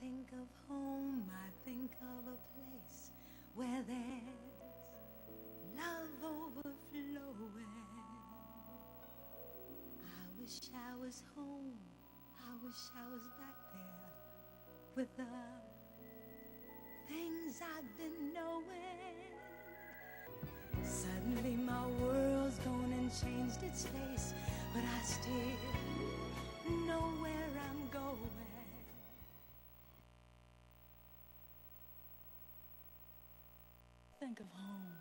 think of home, I think of a place where there's love overflowing. I wish I was home, I wish I was back there with the things I've been knowing. Suddenly my world's gone and changed its face, but I still know where I'm going. Think of home.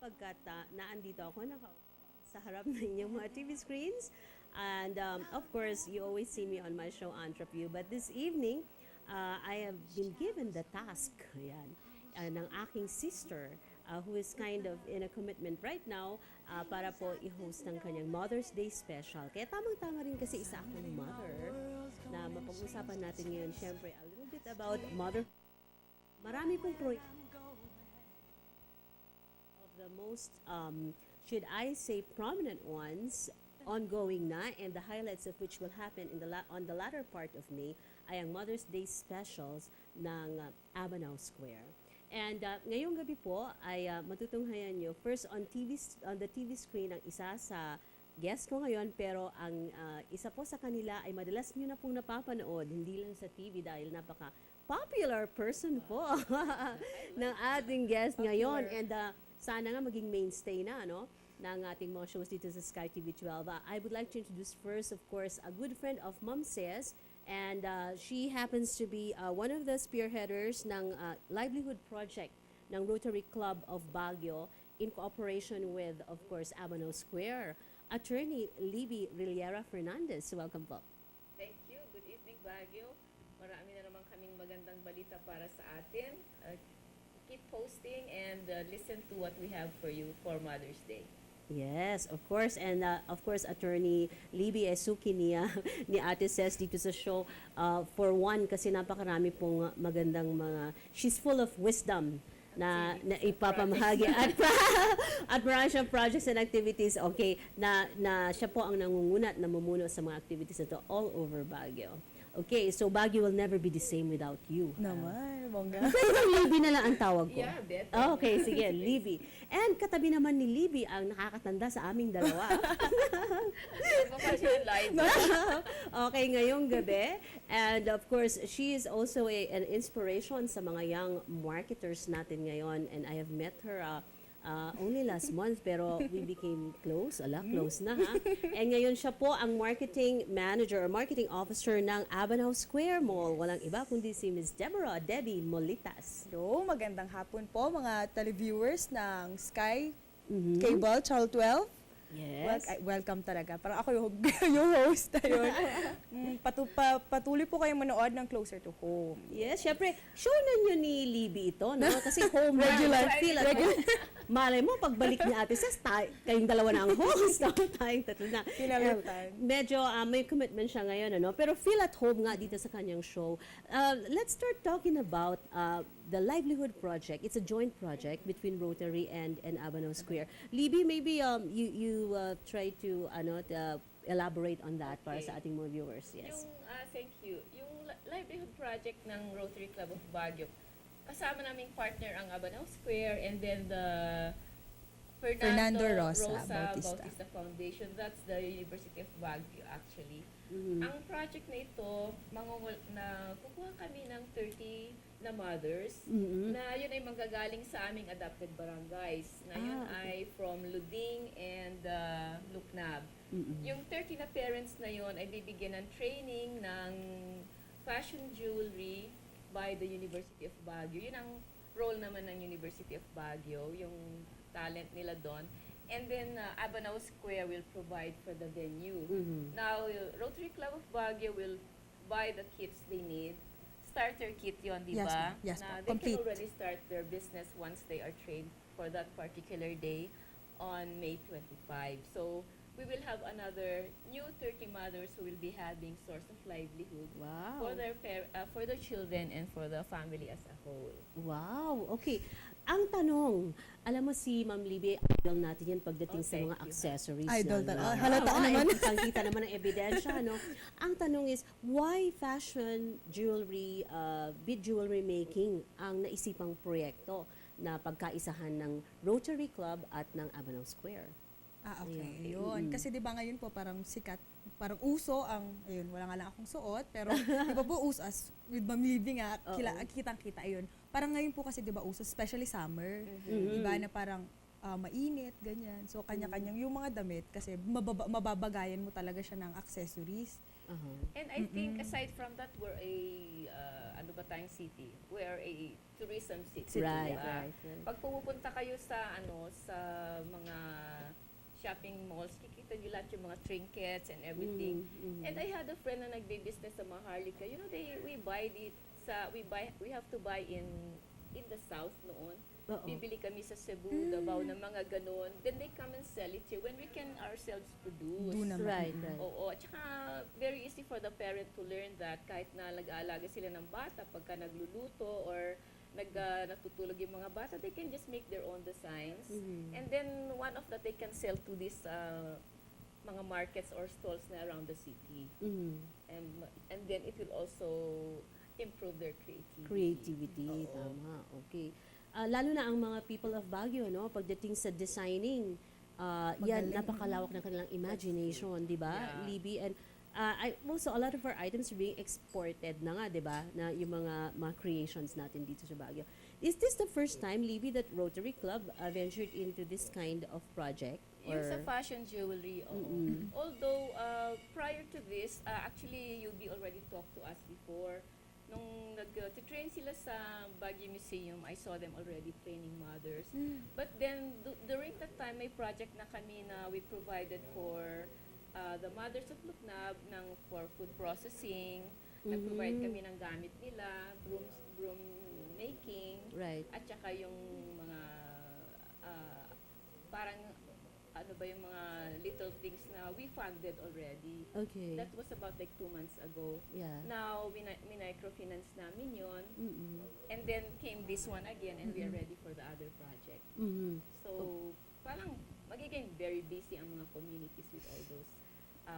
Pagkat naandito ako sa harap ng inyong mga TV screens. And of course, you always see me on my show, Entreview. But this evening, I have been given the task ng aking sister who is kind of in a commitment right now para po i-host ng kanyang Mother's Day special. Kaya tamang-tama rin kasi isa akong mother na mapag-usapan natin ngayon, syempre, a little bit about mother. Marami pong proyekto the most, should I say, prominent ones ongoing na, and the highlights of which will happen on the latter part of May ay ang Mother's Day specials ng Abanao Square. And ngayong gabi po ay matutunghayan nyo first on the TV screen ang isa sa guest ko ngayon, pero ang isa po sa kanila ay madalas nyo na pong napapanood, hindi lang sa TV dahil napaka popular person po ng ating guest ngayon. And sana nga maging mainstay na, no, ng ating mga shows dito sa Sky TV 12. I would like to introduce first, of course, a good friend of Mom Says, and she happens to be one of the spearheaders ng livelihood project ng Rotary Club of Baguio in cooperation with, of course, Abanao Square. Attorney Libby Riliera Fernandez, welcome po. Thank you. Good evening, Baguio. Marami na naman kaming magandang balita para sa atin. Keep posting and listen to what we have for you for Mother's Day. Yes, of course. And of course, Attorney Libby Esuki ni Ate Ses dito sa show. For one, kasi napakarami pong magandang she's full of wisdom na ipapamahagi at marami siyang projects and activities, okay, na siya po ang nangungunat, namumuno sa mga activities na to all over Baguio. Okay, so Baguio will never be the same without you. Naman, bongga. Pwede bang Libby na lang ang tawag ko? Yeah, better. Okay, sige, Libby. And katabi naman ni Libby ang nakakatanda sa aming dalawa. Okay, ngayong gabi. And of course, she is also an inspiration sa mga young marketers natin ngayon. And I have met her only last month, pero we became close. Close na ha. And ngayon siya po ang marketing manager or marketing officer ng Abanao Square Mall. Walang iba kundi si Ms. Debbie Molitas. Hello, magandang hapon po mga televiewers ng Sky Cable Channel 12. Yes. Welcome talaga. Parang ako yung host na yun. Patuloy po kayong manood ng Closer to Home. Yes, syempre, show na nyo ni Libby ito, no? Kasi home Regular. na, feel at home. Malay mo, pagbalik ni Ate Ses, kayong dalawa na ang host, tayong tatlo na. Pinalitan. Medyo may commitment siya ngayon, ano? Pero feel at home nga dito sa kanyang show. Let's start talking about the Livelihood Project. It's a joint project between Rotary and Abanao Square. Libby, maybe you try to elaborate on that para sa ating mga viewers. Yes. Thank you. Yung livelihood project ng Rotary Club of Baguio, kasama naming partner ang Abanao Square and then the Fernando Rosa Bautista Foundation. That's the University of Baguio actually. Ang project na ito, kukuha kami ng 30 na mothers na yun ay manggagaling sa aming adopted barangays na yun ay from Luding and Luknab. Yung 30 na parents na yun ay bibigyan ng training ng fashion jewelry by the University of Baguio. Yun ang role naman ng University of Baguio, yung talent nila doon. And then Abanao Square will provide for the venue. Now, Rotary Club of Baguio will buy the kits they need. Starter kit yon, di ba? Yes, Na they complete. can already start their business once they are trained for that particular day on May 25. So, we will have another new 30 mothers who will be having source of livelihood Wow. for their children and for the family as a whole. Wow, okay. Ang tanong, alam mo si Ma'am Libby, idol natin yan pagdating Oh, sa mga thank you. accessories. Idol na, talaga. no? Halata Oo, naman. Kitang-kita naman ang ebidensya, no? Ang tanong is, why fashion jewelry, bead jewelry making ang naisipang proyekto na pagkaisahan ng Rotary Club at ng Abanaw Square? Okay, Ayun. yun. Kasi di ba ngayon po parang sikat, parang uso ang, ayun, wala nga lang akong suot, pero di ba po uso as with Ma'am Libby nga, Oo. kitang-kita yun. Parang ngayon po kasi di ba uso, especially summer, Mhm. di ba na parang mainit, ganyan. So kanya-kanyang yung mga damit kasi mababagayan mo talaga siya ng accessories. Uh-huh. And I think aside from that, we're a, ano ba tayong city? We're a tourism city. Right, diba? right, right. Pag pupunta kayo sa, sa mga shopping malls, kikita nyo lahat yung mga trinkets and everything. Mhm. And I had a friend na nagbe-business sa Maharlika. You know, we have to buy in the south noon. Oo. Bibili kami sa Cebu, Davao ng mga ganun. Then they come and sell it here when we can ourselves produce. Do naman. Right, right. Oo, at saka very easy for the parent to learn that kahit na nag-aalaga sila ng bata, pagka nagluluto or natutulog yung mga bata, they can just make their own designs. Mhm. And then one of that they can sell to these mga markets or stalls na around the city. Mhm. And then it will also improve their creativity. Creativity, Oo. tama. Okay. Lalo na ang mga people of Baguio, no? Pagdating sa designing, yan, Magaling. napakalawak ng kanilang imagination, di ba, Yeah. Libby? And also, a lot of our items are being exported na nga, di ba? Na yung mga creations natin dito sa Baguio. Is this the first time, Libby, that Rotary Club ventured into this kind of project? Yung sa Or, fashion jewelry, oo. Mm-mm. Although, prior to this, actually, UB already talked to us before. Nung nag-train sila sa Baguio Museum, I saw them already training mothers. But then, during that time, may project na kami na we provided for the mothers of Luknab for food processing. Nag-provide Mhm. kami ng gamit nila, broom making, right. at saka yung mga parang ano ba yung mga little things na we funded already. Okay. That was about like 2 months ago. Yeah. Now, microfinance namin yon. Mm-mm. And then came this one again and we are ready for the other project. Mhm. So, parang magiging very busy ang mga communities with all those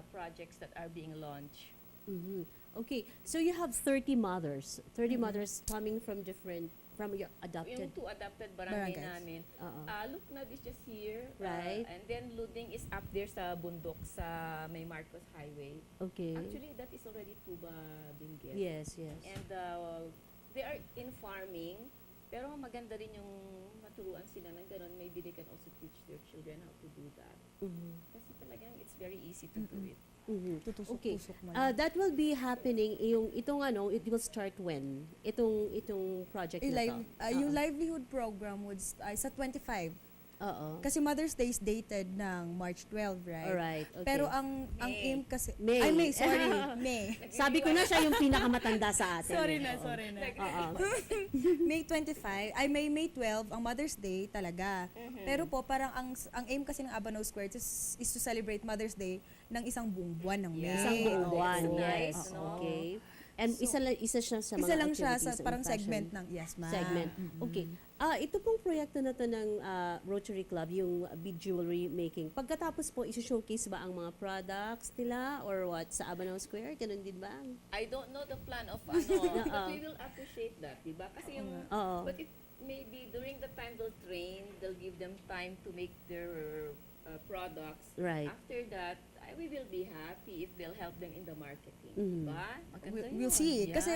projects that are being launched. Mhm. Okay, so you have 30 mothers. 30 mothers coming from your adopted. Yung 2 adopted barangay Barangays. namin. Oo. Luknab is just here. Right. And then Luding is up there sa bundok sa may Marcos Highway. Okay. Actually, that is already Tuba Benguet. Yes, yes. And they are in farming, pero maganda rin yung maturuan sila ng ganun. Maybe they can also teach their children how to do that. Mhm. Kasi talagang it's very easy to do it. Mhm. Okay. Tutusok-tusok man. That will be happening it will start when? Itong project na to. Yung Oo. livelihood program sa 25. Oo. Kasi Mother's Day is dated ng March 12, right? Alright, okay. Pero ang May. aim kasi... May. Ay, May, sorry. May. Sabi ko na siya yung pinakamatanda sa atin. Sorry eh. na, Oo. sorry na. Oo. May 25, May 12, ang Mother's Day talaga. Pero po, parang ang aim kasi ng Abanaw Square is to celebrate Mother's Day ng isang buong buwan ng May. Yeah. Isang buong Oo, buwan, it's yes. nice, no? Okay. And So, isa siya sa mga Isa lang siya activities sa in parang fashion. segment ng, yes ma'am. Segment. Okay. Ito pong proyekto na to ng Rotary Club, yung bead jewelry making. Pagkatapos po, isi-showcase ba ang mga products nila or what sa Abanaw Square? Ganun din ba? I don't know the plan of but we will appreciate that, diba? Kasi yung, Oo. but it maybe during the time they'll train, they'll give them time to make their products. Right. After that, we will be happy if they'll help them in the marketing. Mhm. Diba? Maganda We'll yun. see. Yeah. Kasi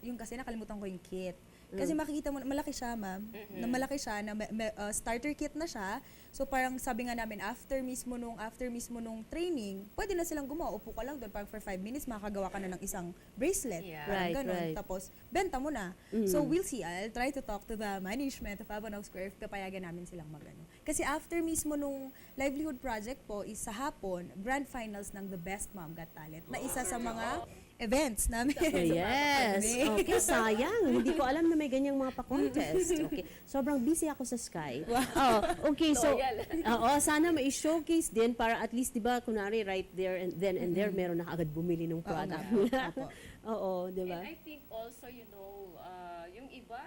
yung kasi nakalimutan ko yung kit. Kasi makikita mo, malaki siya, ma'am. Na malaki siya, na starter kit na siya. So parang sabi nga namin, after mismo nung training, pwede na silang gumawa. Upo ka lang doon, parang for 5 minutes, makakagawa ka na ng isang bracelet. Yeah. Parang Right, ganun. right. Tapos, benta mo na. So we'll see. I'll try to talk to the management of Abanaw Square if papayagan namin silang magano. Kasi after mismo nung livelihood project po, is sa hapon, grand finals ng The Best Mom Got Talent, na isa sa mga events namin. Yes. Okay, sayang. Hindi ko alam na may ganyang mga pa-contest. Okay. Sobrang busy ako sa Sky. Oh, okay, so Loyal. sana mai-showcase din para at least 'di ba kunwari right there and then and there meron na agad bumili ng product nga. nila. Opo. Oo, 'di ba? And I think also, yung iba,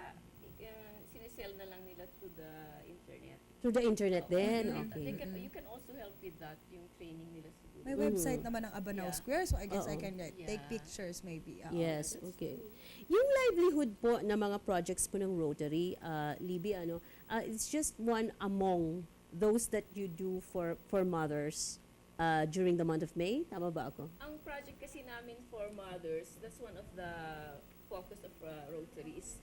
sinisell na lang nila through the internet. Through the internet din. And Okay. you can also help with that, yung training nila siguro. May website naman ng Abanao Yeah. Square, so I guess I Oo. can take Yeah. pictures maybe. Yes, okay. Yung livelihood po ng mga projects po ng Rotary, Libby, it's just one among those that you do for mothers during the month of May. Tama ba ako? Ang project kasi namin for mothers, that's one of the focus of Rotary is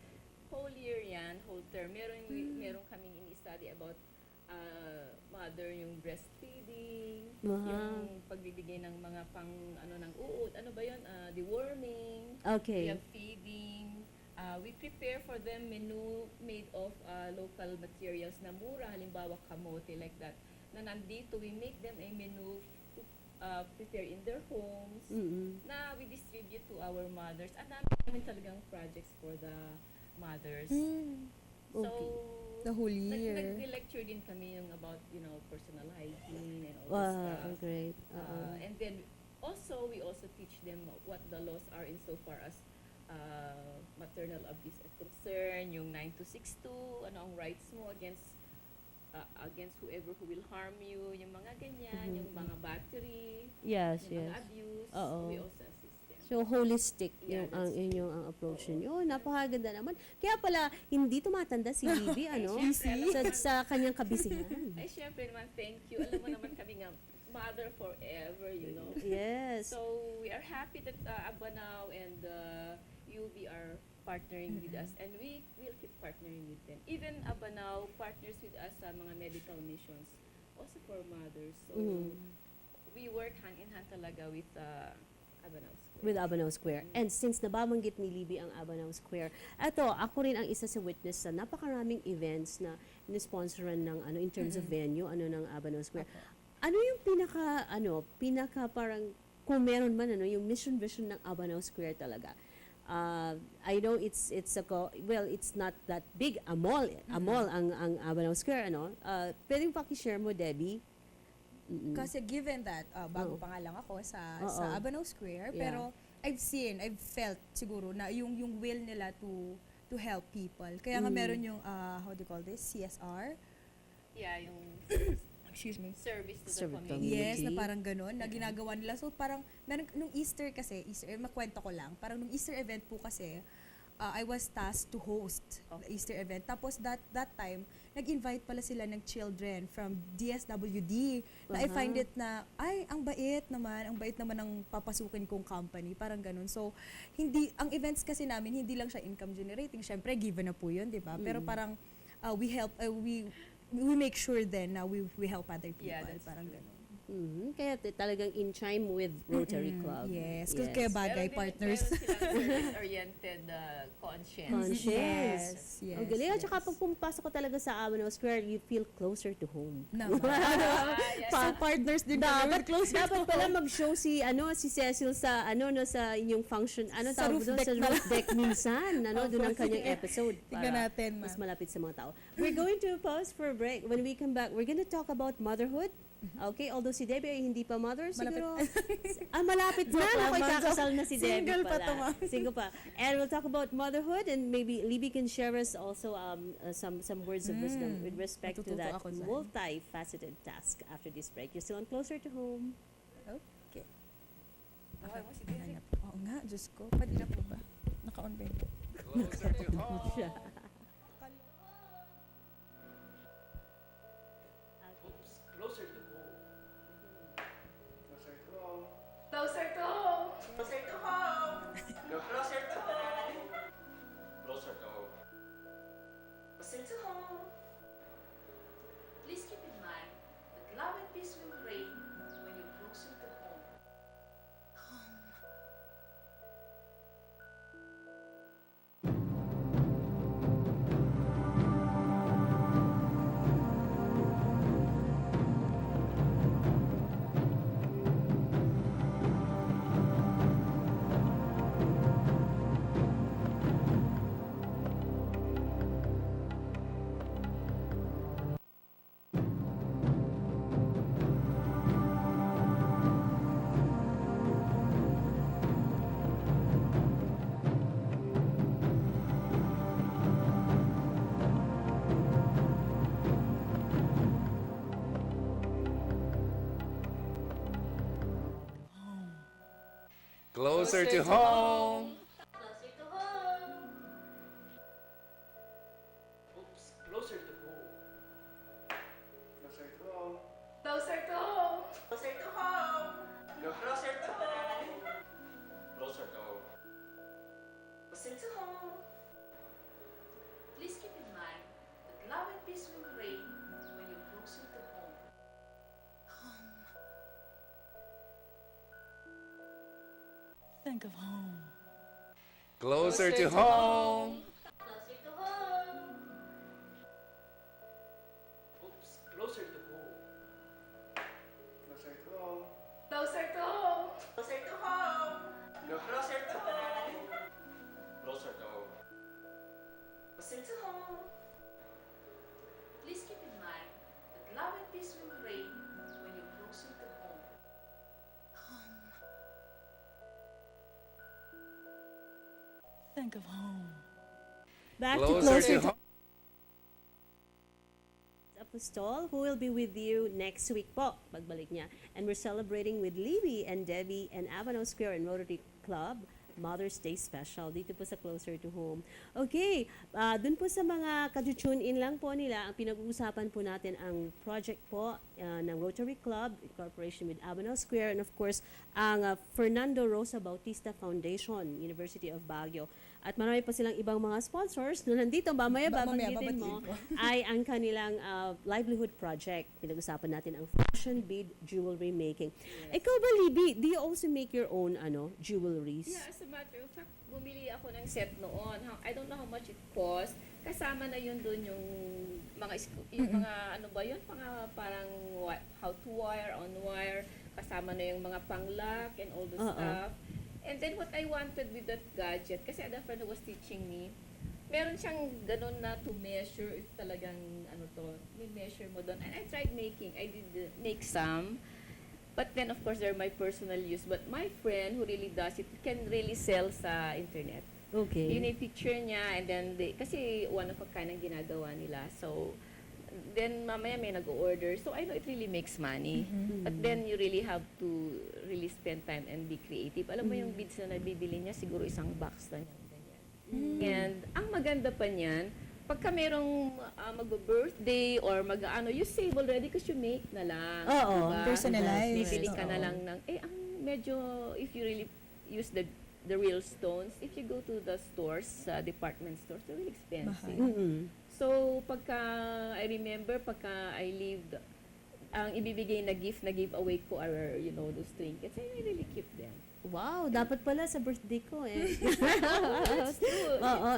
whole year yan, whole term. Meron kaming ini-study about mother, yung breastfeeding, yung pagbibigay ng mga ng uod, ano ba yun, deworming, we Okay. have feeding, we prepare for them menu made of local materials na mura, halimbawa kamote like that, na nandito, we make them a menu to prepare in their homes, na we distribute to our mothers. At namin talagang projects for the mothers. So, The whole year. nag-lecture din kami yung about, personal hygiene and all this Wow, stuff. great. And then, we also teach them what the laws are insofar as maternal abuse is concerned, yung 9262, ano ang rights mo against whoever who will harm you, yung mga ganyan, yung mga battery, Yes, yung mga yes. abuse, Oo. we also assist them. So holistic Yeah, yung ang that's inyong ang approach niyo. Napakaganda naman. Kaya pala hindi tumatanda si Libby sa kanyang kabisingan. Ay, syempre naman, thank you. Alam mo naman kami nga, mother forever, Yes. So, we are happy that Abanao and UB are partnering with us, and we will keep partnering with them. Even Abanao partners with us sa mga medical missions, also for mothers. So, we work hand in hand talaga with Abanao Square. With Abanao Square. And since nababanggit ni Libby ang Abanao Square, ako rin ang isa sa witness sa napakaraming events na inisponsoran ng in terms of venue ng Abanao Square. Ano yung pinaka parang kung meron man yung mission vision ng Abanao Square talaga. I know it's not that big a mall ang Abanao Square pwedeng paki-share mo, Debbie? Kasi given that, bago pa nga lang ako sa Abanao Square, Yeah. pero I've felt siguro na yung will nila to help people. Kaya nga meron yung, how do you call this, CSR? Yeah, yung Excuse me. service to the Service community. Yes, na Community. parang ganun, na ginagawa nila. So parang, meron, nung Easter, makwento ko lang, parang nung Easter event po kasi, I was tasked to host the Easter event. Tapos that time, nag-invite pala sila ng children from DSWD. Na I find it na, ang bait naman ng papasukin kong company. Parang ganun. So, ang events kasi namin, hindi lang siya income generating. Syempre, given na po yun, di ba? Pero parang, we make sure then na we help other people. Yeah, that's Parang true. ganun. Kaya talagang in chime with Rotary Club. Yes, kaya bagay, partners. Meron silang service-oriented conscience. Conscious. Yes, Ang galing. At yes. saka pag pumapasok ko talaga sa Abanao Square, you feel closer to home. Naman. Yeah. So, partners din Dapat kami. Closer dapat pala mag-show si Cecil sa sa inyong function Sa roof deck sa na roof deck minsan doon ang kanyang episode Tignan para natin, ma'am. mas malapit sa mga tao. We're going to pause for a break. When we come back, we're going to talk about motherhood. Okay, although si Debbie ay hindi pa mother, siguro malapit na. Ako ikakasal na si Debbie Single pa pala. to, ma'am. Single pa. And we'll talk about motherhood, and maybe Libby can share us also some words of wisdom with respect to Matututo that ako dyan. multifaceted task after this break. You're still on Closer to Home. Okay. Okay mo si Derek. Hanap. Oo nga, Diyos ko. Pwede na po ba? Naka-on ba yun? Closer to home. Siya. Oops, closer to home. Closer to home. Closer to home! Closer to home. Go closer to home. Closer to home. Closer to home. Please keep in mind that love and peace will reign when you're closer to home. Closer to home. Closer to home. Oops, closer to home. Closer to home. Closer to home. Closer to home. Go closer to home. Closer to home. Closer to home. Please keep in mind that love and peace will reign when you're closer to home. Think of home. Closer to home. Closer to home. Oops, closer to home. Closer to home. Closer to home. Closer to home. Go closer to home. Closer to home. Closer to home. Please keep in mind that love and peace will reign when you're closer to home. Think of home. Back to Closer Closer to to home. Apostol, who will be with you next week po, pagbalik niya. And we're celebrating with Libby and Debbie and Avenue Square and Rotary Club Mother's Day Special dito po sa Closer to Home. Okay, dun po sa mga kaju-tune in lang po nila, ang pinag-uusapan po natin ang project po ng Rotary Club in cooperation with Avenue Square and of course ang Fernando Rosa Bautista Foundation, University of Baguio. At marami pa silang ibang mga sponsors na nandito, mamaya babanggitin mo, ay ang kanilang livelihood project. Pinag-usapan natin ang fashion bead jewelry making. Ikaw ba, Libby, do you also make your own jewelries? Yeah, as a matter of fact, bumili ako ng set noon. I don't know how much it cost. Kasama na yun doon yung mga ano ba yun? Parang how to wire, on wire. Kasama na yung mga pang-lock and all the stuff. And then what I wanted with that gadget, kasi the friend who was teaching me, meron siyang ganun na to measure if talagang may measure mo doon. And I tried making. I did make some. But then, of course, they're my personal use. But my friend who really does it can really sell sa internet. Okay. Yun yung picture niya, and then, kasi one of a kind ang ginagawa nila. So, then mamaya may nag-order. So, I know it really makes money. But then, you really have to really spend time and be creative. Alam mo yung beads na nabibili niya, siguro isang box na niya. Ganyan. And, ang maganda pa niyan, pagka merong mag-birthday or you save already because you make na lang. Oo, diba? personalized. Bibili ka na Oo. lang ng, ang medyo, if you really use the real stones, if you go to the stores, department stores, they're really expensive. So, pagka I remember, pagka I lived, ang ibibigay na gift na giveaway ko are, those trinkets, I really keep them. Wow, dapat pala sa birthday ko eh. That's true. Oo,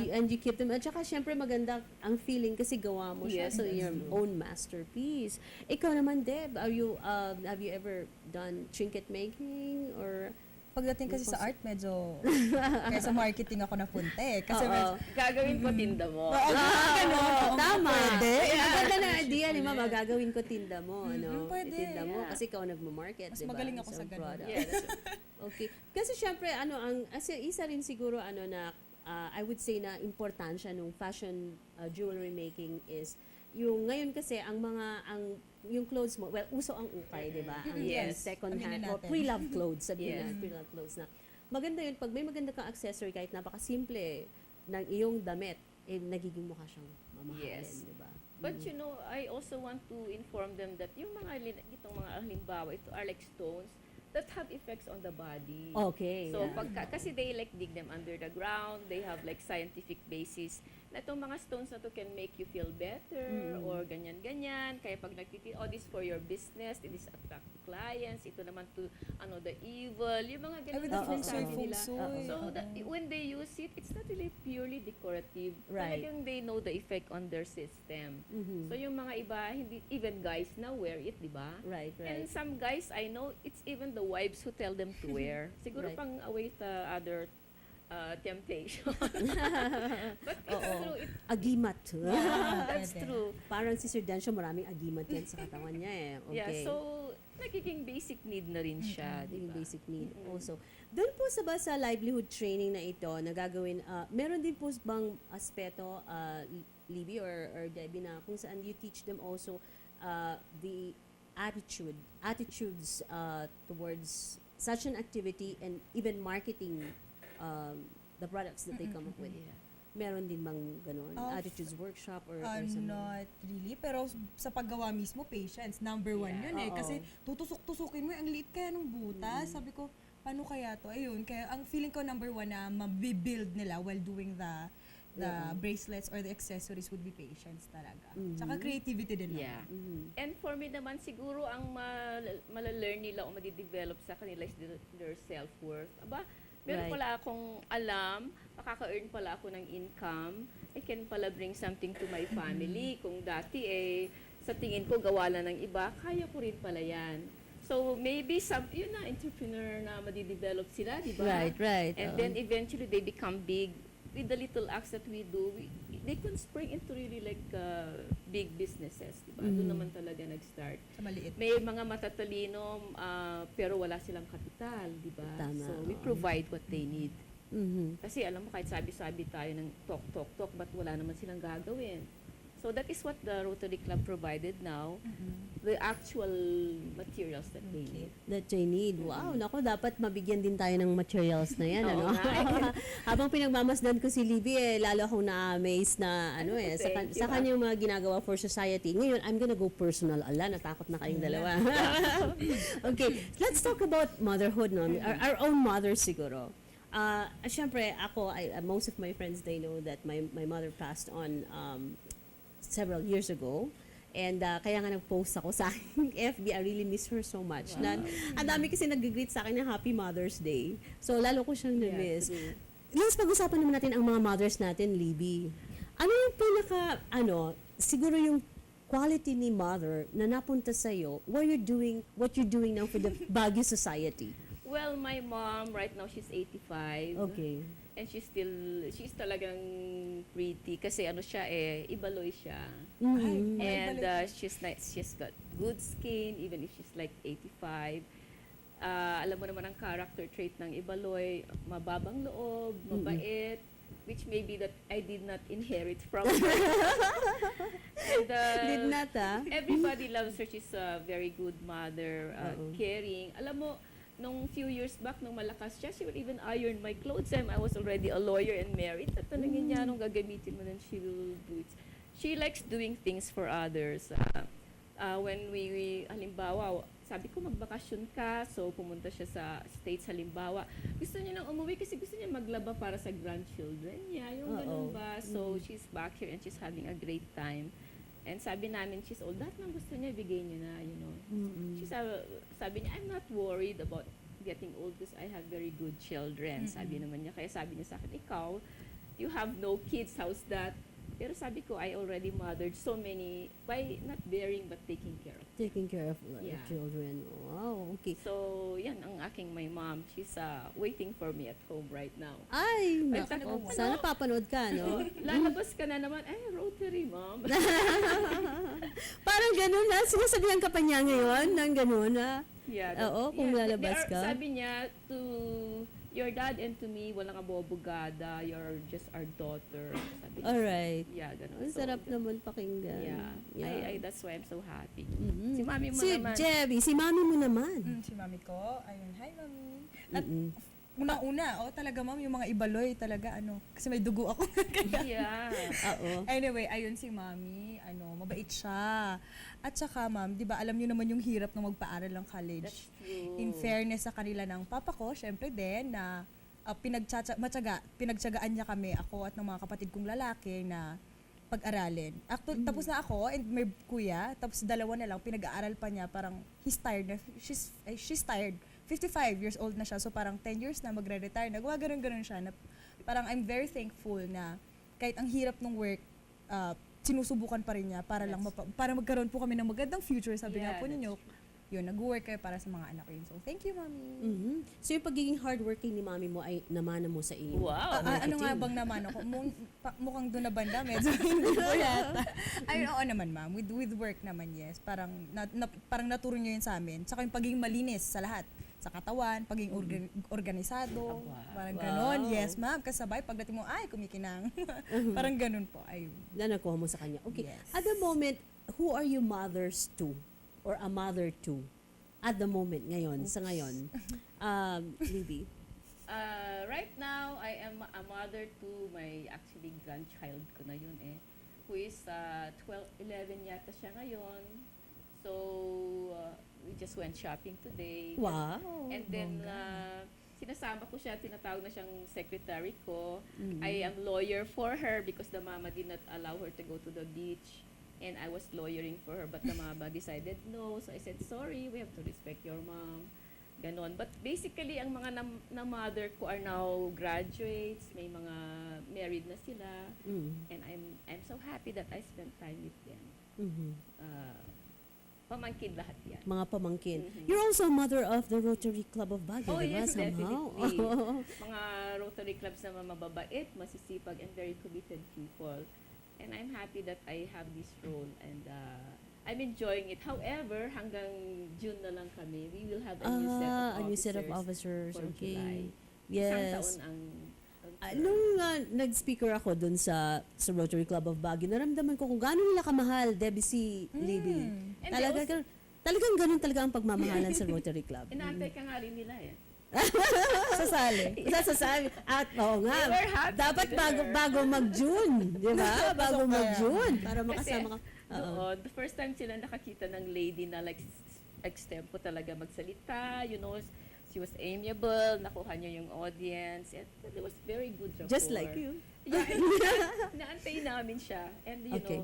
and you keep them. At saka syempre maganda ang feeling kasi gawa mo siya. Yes, So your own masterpiece. Ikaw naman, Deb, have you ever done trinket making or Pagdating kasi sa art, medyo kaya sa marketing ako napunta eh. Kasi Oo. Gagawin ko tinda mo. Tama. Pwede. Ang ganda na idea ni Mama, gagawin ko tinda mo, ano? pwede, Tinda mo yeah. kasi ikaw nagmo-market, Mas diba? magaling ako sa ganun. product. Yeah, that's Okay. Kasi syempre isa rin siguro na I would say na importansya nung fashion jewelry making is yung ngayon kasi yung clothes mo, uso ang ukay, di ba? Ang Yes. second Aminin hand, or natin. pre-loved clothes, sabihin Yes. na, pre-loved clothes na. Maganda yun, pag may maganda kang accessory, kahit napakasimple ng iyong damit, nagiging mukha siyang mamahalin, Yes. di ba? But I also want to inform them that yung itong mga halimbawa, ito are like stones that have effects on the body. Okay. So, yeah. kasi they like dig them under the ground, they have like scientific basis na itong mga stones na to can make you feel better or ganyan-ganyan. Kaya pag this for your business, this attract clients, ito naman to, the evil, yung mga ganyan With na the feng shui, sinasabi feng nila. shui. So, when they use it, it's not really purely decorative. Right. Talagang they know the effect on their system. Mhm. So, yung mga iba, hindi, even guys now wear it, di ba? Right, And right. some guys, I know, it's even the wives who tell them to wear. Siguro Right. pang away the other temptation. But it's Oo. true. Agimat. That's Pwede. true. Parang si Sir Densyo, maraming agimat yan sa katawan niya eh. Okay. Yeah, so nagiging basic need na rin siya, di Yung ba? basic need also. Doon po sa livelihood training na ito na gagawin, meron din po bang aspeto, Libby or Debbie, na kung saan you teach them also the attitudes towards such an activity and even marketing the products that they come up with. Meron din bang ganun? Attitudes workshop or something? Not really. Pero sa paggawa mismo, patience. Number one yun eh. Oo. Kasi tutusok-tusukin mo, ang liit kaya ng butas. Sabi ko, paano kaya to? Ayun, kaya ang feeling ko number one na mabibuild nila while doing the bracelets or the accessories would be patience talaga. Tsaka creativity din Yeah. naman. And for me naman, siguro ang malalearn nila o madidevelop sa kanila is their self-worth. Aba, meron Right. pala akong alam, makaka-earn pala ako ng income, I can pala bring something to my family. Kung dati sa tingin ko gawa lang ng iba, kaya ko rin pala yan. So maybe yun na, entrepreneur na madidevelop sila, di ba? Right. And then eventually they become big. With the little acts that we do, they can spring into really like big businesses, di ba? Doon naman talaga nag-start. Sa maliit. May mga matatalino pero wala silang kapital, di ba? Tama, So we oo. provide what they need. Mhm. Kasi alam mo, kahit sabi-sabi tayo ng talk, but wala naman silang gagawin. So that is what the Rotary Club provided now, the actual materials that they need. That they need. Wow, nako, dapat mabigyan din tayo ng materials na yan, Oo ano? nga. Habang pinagmamasdan ko si Libby, lalo akong na-amaze na, Thank sa you, kanyang mga ginagawa for society. Ngayon, I'm gonna go personal. Ala, natakot na kayong dalawa. Okay, let's talk about motherhood, no? Our own mothers siguro. Siyempre, ako, most of my friends, they know that my mother passed on several years ago. And kaya nga nag-post ako sa aking FB. I really miss her so much. Ang dami kasi nag-greet sa akin ng Happy Mother's Day. So, lalo ko siyang na-miss. true. Let's pag-usapan naman natin ang mga mothers natin, Libby. Ano yung pinaka, siguro yung quality ni mother na napunta sa'yo, what you're doing now for the Baguio society? Well, my mom, right now, she's 85. Okay. And she's talagang pretty. Kasi siya ibaloy siya. Mhm. And she's got good skin, even if she's like 85. Alam mo naman ang character trait ng ibaloy, mababang loob, mabait, which maybe that I did not inherit from her. And, Did not, everybody loves her. She's a very good mother, Oo. caring. Alam mo, nung few years back, nung malakas siya, she would even iron my clothes. I was already a lawyer and married. Tatanungin niya, anong gagamitin mo, then she will do it. She likes doing things for others. When we halimbawa, sabi ko magbakasyon ka, so pumunta siya sa States halimbawa. Gusto niya nang umuwi kasi gusto niya maglaba para sa grandchildren niya. Yung ganun ba? So she's back here and she's having a great time. And sabi namin, she's old. Lahat ng gusto niya, bigay niya na, sabi niya, I'm not worried about getting old because I have very good children. Sabi naman niya. Kaya sabi niya sa akin, ikaw, you have no kids, how's that? Pero sabi ko, I already mothered so many by not bearing but taking care of. Taking care of Yeah. children. Wow, okay. So, yan ang aking my mom. She's waiting for me at home right now. Ay, Ay, nako. ano? Sana papanood ka, no? Lalabas ka na naman, Rotary, mom. Parang ganun na. Sinasabihan ka pa niya ngayon ng ganun, ha? Yeah, Oo, kung lalabas ka. Sabi niya, to your dad and to me, walang abobogada. You're just our daughter. Sabi niya. Alright. Yeah, ganun. Ang So, sarap naman pakinggan. Yeah. That's why I'm so happy. Mhm. Si mami mo Si naman. Jebby, si mami mo naman. Si mami ko, ayun, hi mami. At Mm-mm. una-una, talaga ma'am, yung mga ibaloy talaga, kasi may dugo ako. Yeah. Oo. Anyway, ayun si mami, mabait siya. At saka ma'am, di ba alam niyo naman yung hirap ng magpaaral ng college. That's true. In fairness sa kanila ng papa ko, syempre din na pinagtyagaan niya kami, ako at ng mga kapatid kong lalaki na pag-aralin. Tapos na ako and may kuya, tapos dalawa na lang, pinag-aaral pa niya, parang he's tired na, she's tired. 55 years old na siya, so parang 10 years na magre-retire. Nagawa ganun siya. Na, parang I'm very thankful na kahit ang hirap ng work, sinusubukan pa rin niya para lang para magkaroon po kami ng magandang future. Sabi nga po that's ninyo, yun, nag-work kayo para sa mga anak ko yun. So, thank you, mami. Mhm. So yung pagiging hardworking ni mami mo ay namana mo sa iyo. Wow. Ano nga bang naman ako? Mukhang doon na banda, medyo hindi po yata. Ay, oo naman, ma'am. With work naman, yes. Parang, parang naturo niyo yun sa amin. Saka yung pagiging malinis sa lahat. Sa katawan, pagiging organisado. Parang ganon. Yes, ma'am. Kasabay, pagdating mo, ay, kumikinang. Parang ganon po. Ayun. Na nakuha mo sa kanya. Okay. Yes. At the moment, who are you mothers to? Or a mother to? At the moment, ngayon, sa ngayon. Libby? Right now, I am a mother to my actually grandchild ko na yun who is 11 yata siya ngayon. So, we just went shopping today. Wow. And then, sinasama ko siya, tinatawag na siyang secretary ko. Mm-hmm. I am lawyer for her because the mama did not allow her to go to the beach. And I was lawyering for her, but the mama decided no. So I said, sorry, we have to respect your mom. Ganon. But basically, ang mga na mother ko are now graduates, may mga married na sila. And I'm so happy that I spent time with them. Mm-hmm. Pamangkin lahat yan. Mga pamangkin. Mhm. You're also a mother of the Rotary Club of Baguio, Oh, diba? yes, Somehow. definitely. Mga Rotary clubs na mababait, masisipag, and very committed people. And I'm happy that I have this role and I'm enjoying it. However, hanggang June na lang kami, we will have a new set of officers for Okay. July. Isang Yes. taon ang Nung nag-speaker ako dun sa Rotary Club of Baguio, naramdaman ko kung gaano nila kamahal, Debbie C. Libby. And Talagang ganun talaga ang pagmamahalan sa Rotary Club. inaantay ka nga rin nila Sasali. Sasasabi. At oo nga, We were happy dapat with her. bago mag-June, di ba? Bago mag-June, para Kasi makasama ka. Oo. doon, the first time sila nakakita ng lady na like extempo talaga magsalita, she was amiable, nakuha niya yung audience, and it was very good rapport. Just like you. Yeah, naantay namin siya. And Okay.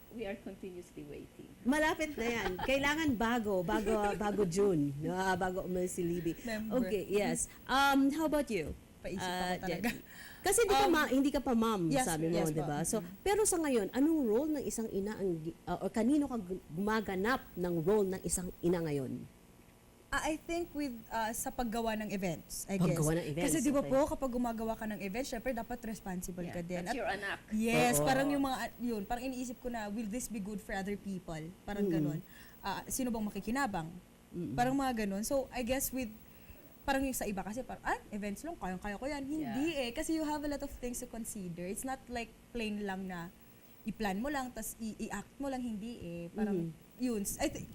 We are continuously waiting. Malapit na yan. Kailangan bago June. Bago umalis si Libby. Member. Okay, yes. How about you? Paisip ako talaga. Jackie? Kasi hindi ka pa mom, Yes, sabi mo, yes di po. ba? So, pero sa ngayon, anong role ng isang ina or kanino ka gumaganap ng role ng isang ina ngayon? I think with sa paggawa ng events, I guess. Paggawa ng events, Kasi di ba okay. po, kapag gumagawa ka ng events, syempre dapat responsible ka din. That's your anak. Yes, Oo. parang yung mga, parang iniisip ko na, will this be good for other people? Parang ganun. Sino bang makikinabang? Parang mga ganun. So, I guess with, parang yung sa iba kasi, parang, events lang, kaya ko yan. Hindi Kasi you have a lot of things to consider. It's not like plain lang na i-plan mo lang, tas i-act mo lang, hindi Parang, yun.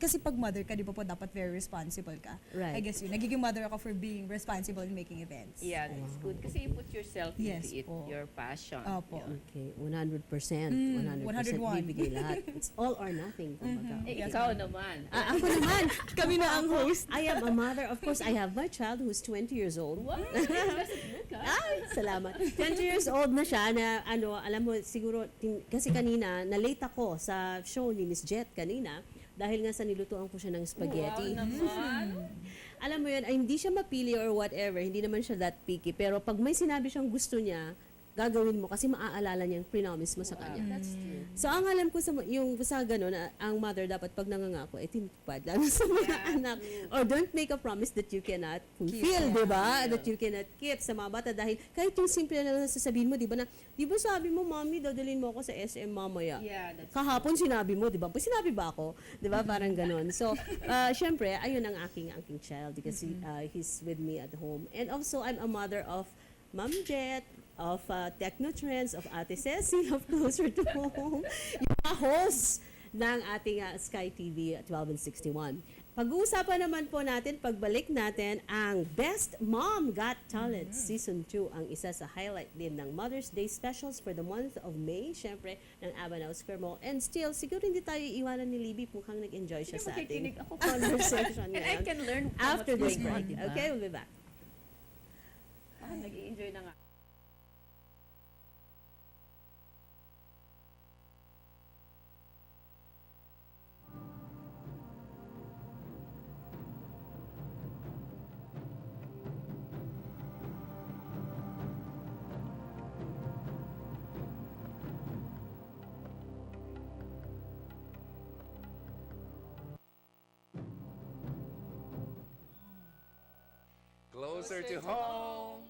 Kasi pag mother ka, di ba po, dapat very responsible ka. Right. I guess yun. Nagiging mother ako for being responsible in making events. Yeah, that's good. Kasi you put yourself Yes into it, po. your passion. Opo. Yun. Okay, 100%. 100% 101. bibigay lahat. It's all or nothing. Kumbaga. Ikaw naman. Ako naman. Kami na ang host. I am a mother. Of course, I have my child who's 20 years old. Wow, that's good, Ay, salamat. 20 years old na siya na alam mo, siguro, kasi kanina, na-late ako sa show ni Miss Jet kanina dahil nga sa nilutuan ko siya ng spaghetti. Wow naman. Alam mo yun, ay, hindi siya mapili or whatever, hindi naman siya that picky, pero pag may sinabi siyang gusto niya, gagawin mo kasi maaalala niya yung promise mo sa kanya. That's true. So, ang alam ko sa ganun, ang mother dapat pag nangangako, tinutupad, lalo sa mga anak. Or don't make a promise that you cannot fulfill, di ba? That you cannot keep sa mga bata. Dahil kahit yung simple na lang sasabihin mo, di ba sabi mo, Mommy, dadalhin mo ako sa SM mamaya. Yeah, that's Kahapon sinabi mo, di ba? Sinabi ba ako? Di ba? Parang ganun. So, syempre, ayun ang aking child kasi he's with me at home. And also, I'm a mother of Ma'am Jet, of Technotrends, of Ate Ceci, of Closer to Home, yung mga hosts ng ating Sky TV 12 and 61. Pag-uusapan naman po natin, pagbalik natin, ang Best Mom Got Talent Season 2, ang isa sa highlight din ng Mother's Day specials for the month of May, syempre, ng Abanao Square Mall. And still, siguro hindi tayo iiwanan ni Libby, mukhang nag-enjoy siya sa ating makikinig ako. conversation And I ngayon. can learn After this what's break. going on, diba? Okay, we'll be back. Nag-i-enjoy na nga. Closer to home.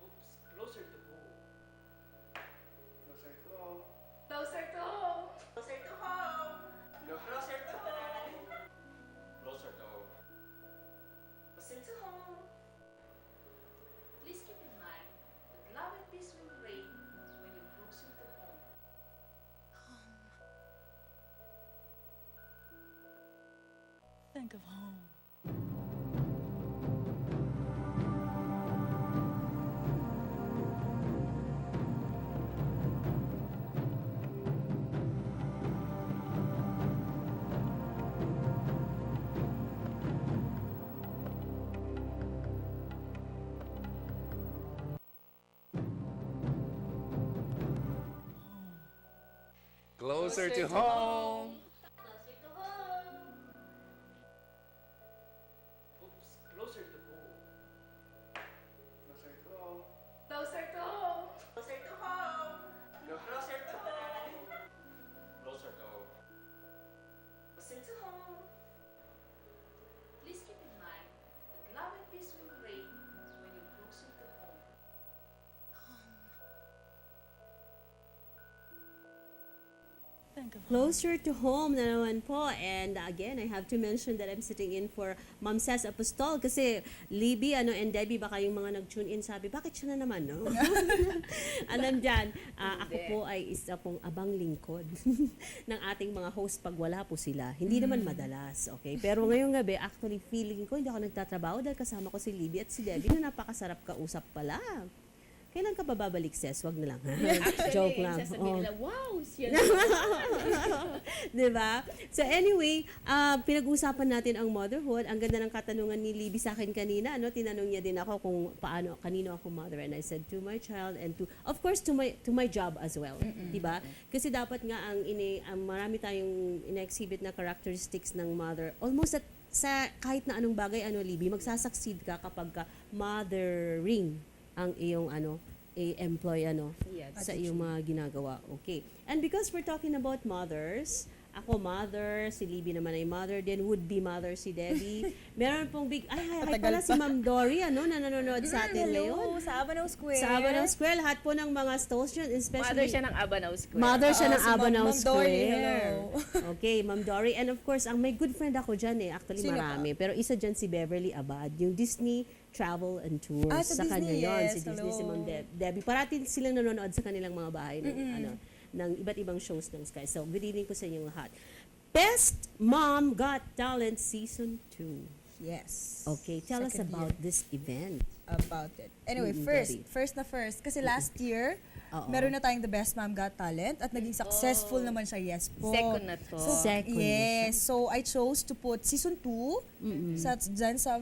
Oops, closer to home. Closer to home. Closer to home. Closer to home. Go closer to home. Closer to home. Closer to home. Please keep in mind that love and peace will reign when you're closer to home. Think of home. Closer to home. Closer to home. Oops, closer to home. Closer to home. Closer to home. Closer to home. Go closer to home. Closer to home. Closer to home. Please keep in mind that love and peace will reign when you're closer to home. Think of home. Closer to home na naman po. And again, I have to mention that I'm sitting in for Ma'am Ces Apostol kasi Libby and Debbie, baka yung mga nag-tune in sabi, bakit siya na naman, no? Alam dyan, ako po ay isa pong abang lingkod ng ating mga host pag wala po sila. Hindi naman madalas, okay? Pero ngayong gabi, actually feeling ko hindi ako nagtatrabaho dahil kasama ko si Libby at si Debbie na napakasarap kausap pala. Kailan ka pa babalik, Ces? Wag na lang. Ha? Actually, Joke lang. sasabihin Oo. nila, wow, siya Diba? So anyway, pinag-usapan natin ang motherhood. Ang ganda ng katanungan ni Libby sa akin kanina. Tinanong niya din ako kung kanino ako mother. And I said, to my child and of course, to my job as well. Diba? Kasi dapat nga ang marami tayong ina-exhibit na characteristics ng mother. Almost sa kahit na anong bagay, Libby, magsasucceed ka kapag ka mothering ang iyong employ Yes. sa iyong mga ginagawa. Okay. And because we're talking about mothers, ako mother, si Libby naman ay mother, then would-be mother si Debbie. Meron pong big, hi pala si Ma'am Dory, na nanonood sa atin ngayon. Sa Abanaw Square. Sa Abanaw Square, lahat po ng mga stalls dyan, especially... Mother siya ng Abanaw Square. Mother siya ng si Ma'am Abanaw Dory, Square. hello. Okay, Ma'am Dory. And of course, ang may good friend ako dyan Actually, Sino marami. Pero isa dyan si Beverly Abad, yung Disney Travel and Tours. Sa kanya Disney, yon yes. si Disney, Hello. si Ma'am Debbie. Parati silang nanonood sa kanilang mga bahay ng iba't ibang shows ng Sky. So, good evening po sa inyong lahat. Best Mom Got Talent Season 2. Yes. Okay, tell us Second about year. this event. About it. Anyway, Debbie. first. Kasi last year, Oo. meron na tayong The Best Mom Got Talent at naging successful naman siya, yes po. Second na to. Second na siya. Yes. So, I chose to put season 2 dyan sa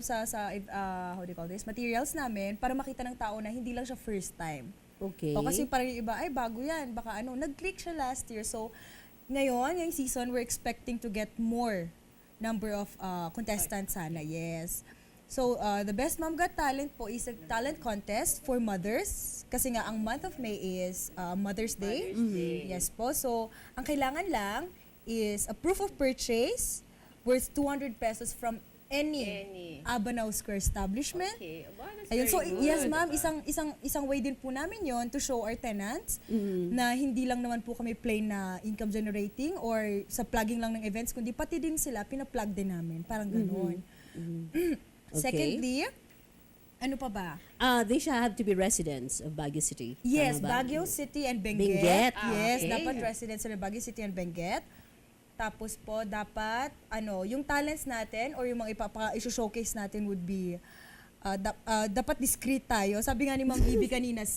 how do you call this, materials namin para makita ng tao na hindi lang siya first time. Okay. O kasi parang yung iba, ay bago yan, baka nag-click siya last year. So, ngayon, ngayong season, we're expecting to get more number of contestants sana, yes. So, the Best Mom Got Talent po is a talent contest for mothers. Kasi nga, ang month of May is Mother's Day. Yes po. So, ang kailangan lang is a proof of purchase worth 200 pesos from any Abanaw Square establishment. Okay. Wow, that's Ayun, so very good. yes ma'am, isang way din po namin yon to show our tenants na hindi lang naman po kami plain na income generating or sa plugging lang ng events, kundi pati din sila, pina-plug din namin. Parang gano'n. Okay. Secondly, ano pa ba? They shall have to be residents of Baguio City. Yes, Tama ba? Baguio City and Benguet. Benguet, Yes, okay. dapat residents ng Baguio City and Benguet. Tapos po, dapat, yung talents natin or yung mga ipapa-showcase natin would be, dapat discreet tayo. Sabi nga ni Ma'am Libby kanina,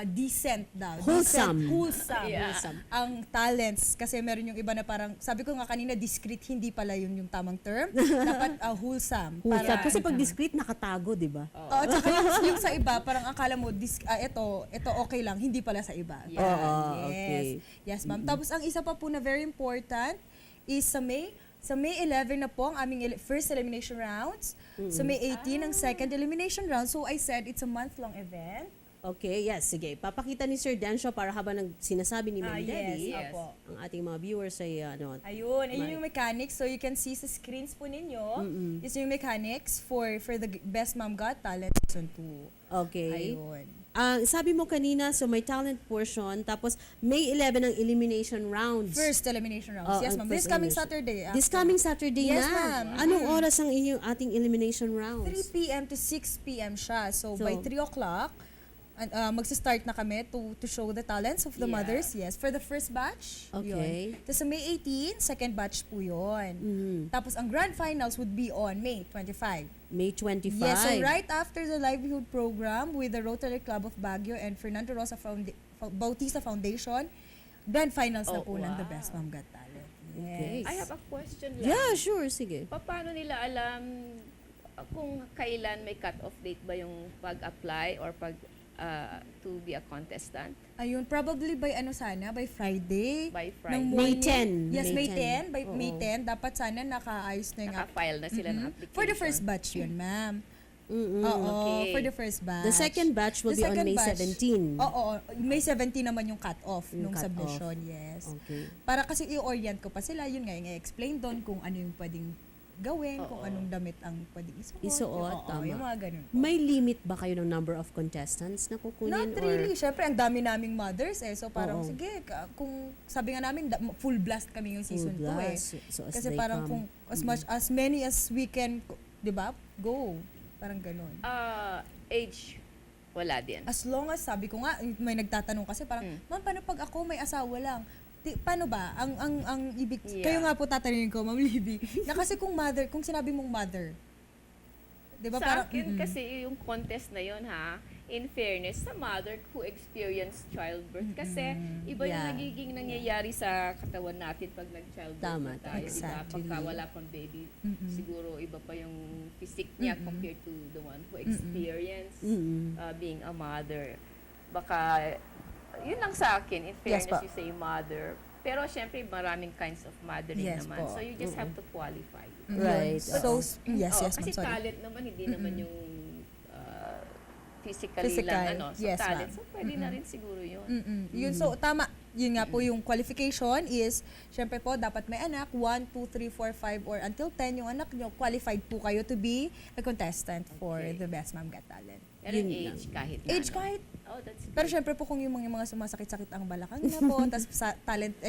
decent daw. Wholesome. Decent, wholesome. Yeah. Wholesome. Ang talents, kasi meron yung iba na parang, sabi ko nga kanina, discreet, hindi pala yung tamang term. Dapat wholesome. Wholesome. Kasi pag discreet, nakatago, di ba? At saka yung sa iba, parang akala mo, ito okay lang, hindi pala sa iba. Yeah. Oo, Yes. okay. Yes, ma'am. Tapos ang isa pa po na very important is sa May 11 na po ang aming first elimination rounds. Sa May 18 ang second elimination round. So I said it's a month-long event. Okay, yes, sige. Papakita ni Sir Densho para habang sinasabi ni Ma'am Debbie, yes. Opo. ang ating mga viewers ay Ayun yung mechanics. So you can see sa screens po ninyo, is yung mechanics for the Best Mom Got Talent Season 2. okay. Ayun. Sabi mo kanina, so may talent portion, tapos May 11 ang elimination rounds. First elimination rounds. Yes, ang ma'am. This first coming elimination. Saturday. This coming Saturday Yes, na. ma'am. Anong oras ang inyong ating elimination rounds? 3 p.m. to 6 p.m. siya. So by So, 3 o'clock, magsa-start na kami to show the talents of the Yeah. mothers. Yes, for the first batch. Okay. Yun. Tapos sa May 18, second batch po yun. Mhm. Tapos ang grand finals would be on May 25. May 25. Yes, so right after the livelihood program with the Rotary Club of Baguio and Fernando Rosa Bautista Foundation, grand finals na Oh, po ng The wow. Best Mom Got Talent. Okay. Yes. I have a question lang. Yeah, sure. Sige. Paano nila alam kung kailan may cut-off date ba yung pag-apply or to be a contestant? Ayun, probably by by Friday. By ng Friday. May morning. 10. Yes, May May 10. 10. By May Oo. 10, dapat sana nakaayos na yung Naka-file na sila ng Mhm. application. For the first batch yun, ma'am. Mm-mm. Oo, Okay. for the first batch. The second batch will The be on second May batch, 17. Oo, May 17 naman yung cut-off Yung nung cut-off. submission, yes. Okay. Para kasi i-orient ko pa sila, yun nga, i-explain doon kung ano yung pwedeng gawin, kung Oo. anong damit ang pwedeng isuot. Isuot, Oo, tama. yung mga ganun. May limit ba kayo ng number of contestants na kukunin? Not really. Siyempre, ang dami naming mothers So parang, Oo. sige, kung sabi nga namin, full blast kami yung season 2 So as Kasi they parang come. kung as many as we can, di ba, go. Parang ganun. Age, wala din. As long as, sabi ko nga, may nagtatanong kasi parang, ma'am, paano pag ako may asawa lang? Paano ba? Ang ibig, Yeah. kayo nga po tatanungin ko, Ma'am Libby, na kasi kung sinabi mong mother, di ba Sa parang, akin kasi yung contest na yun in fairness sa mother who experienced childbirth. Kasi iba yung Yeah. nagiging nangyayari sa katawan natin pag nag-childbirth Tama, na tayo. Diba? exactly. Pagka wala pang baby, siguro iba pa yung physique niya compared to the one who experienced Mm-mm. being a mother. Baka, yun lang sa akin, in Yes fairness po. you say mother. Pero syempre maraming kinds of mothering Yes naman. po. So you just have to qualify. Right. So, Oo. yes, Oo, yes, kasi ma'am, sorry. talent naman, hindi naman yung physically Physical, lang, So yes, talent. ma'am. So pwede na rin siguro yun. Yun, so tama. Yun nga po yung qualification is, syempre po, dapat may anak, 1, 2, 3, 4, 5, or until 10 yung anak nyo, qualified po kayo to be a contestant for Okay. The Best Mom Got Talent. Pero Yun age, kahit na. Age ano. kahit, Oh, that's pero good. syempre po kung yung mga sumasakit-sakit ang balakang na po, tapos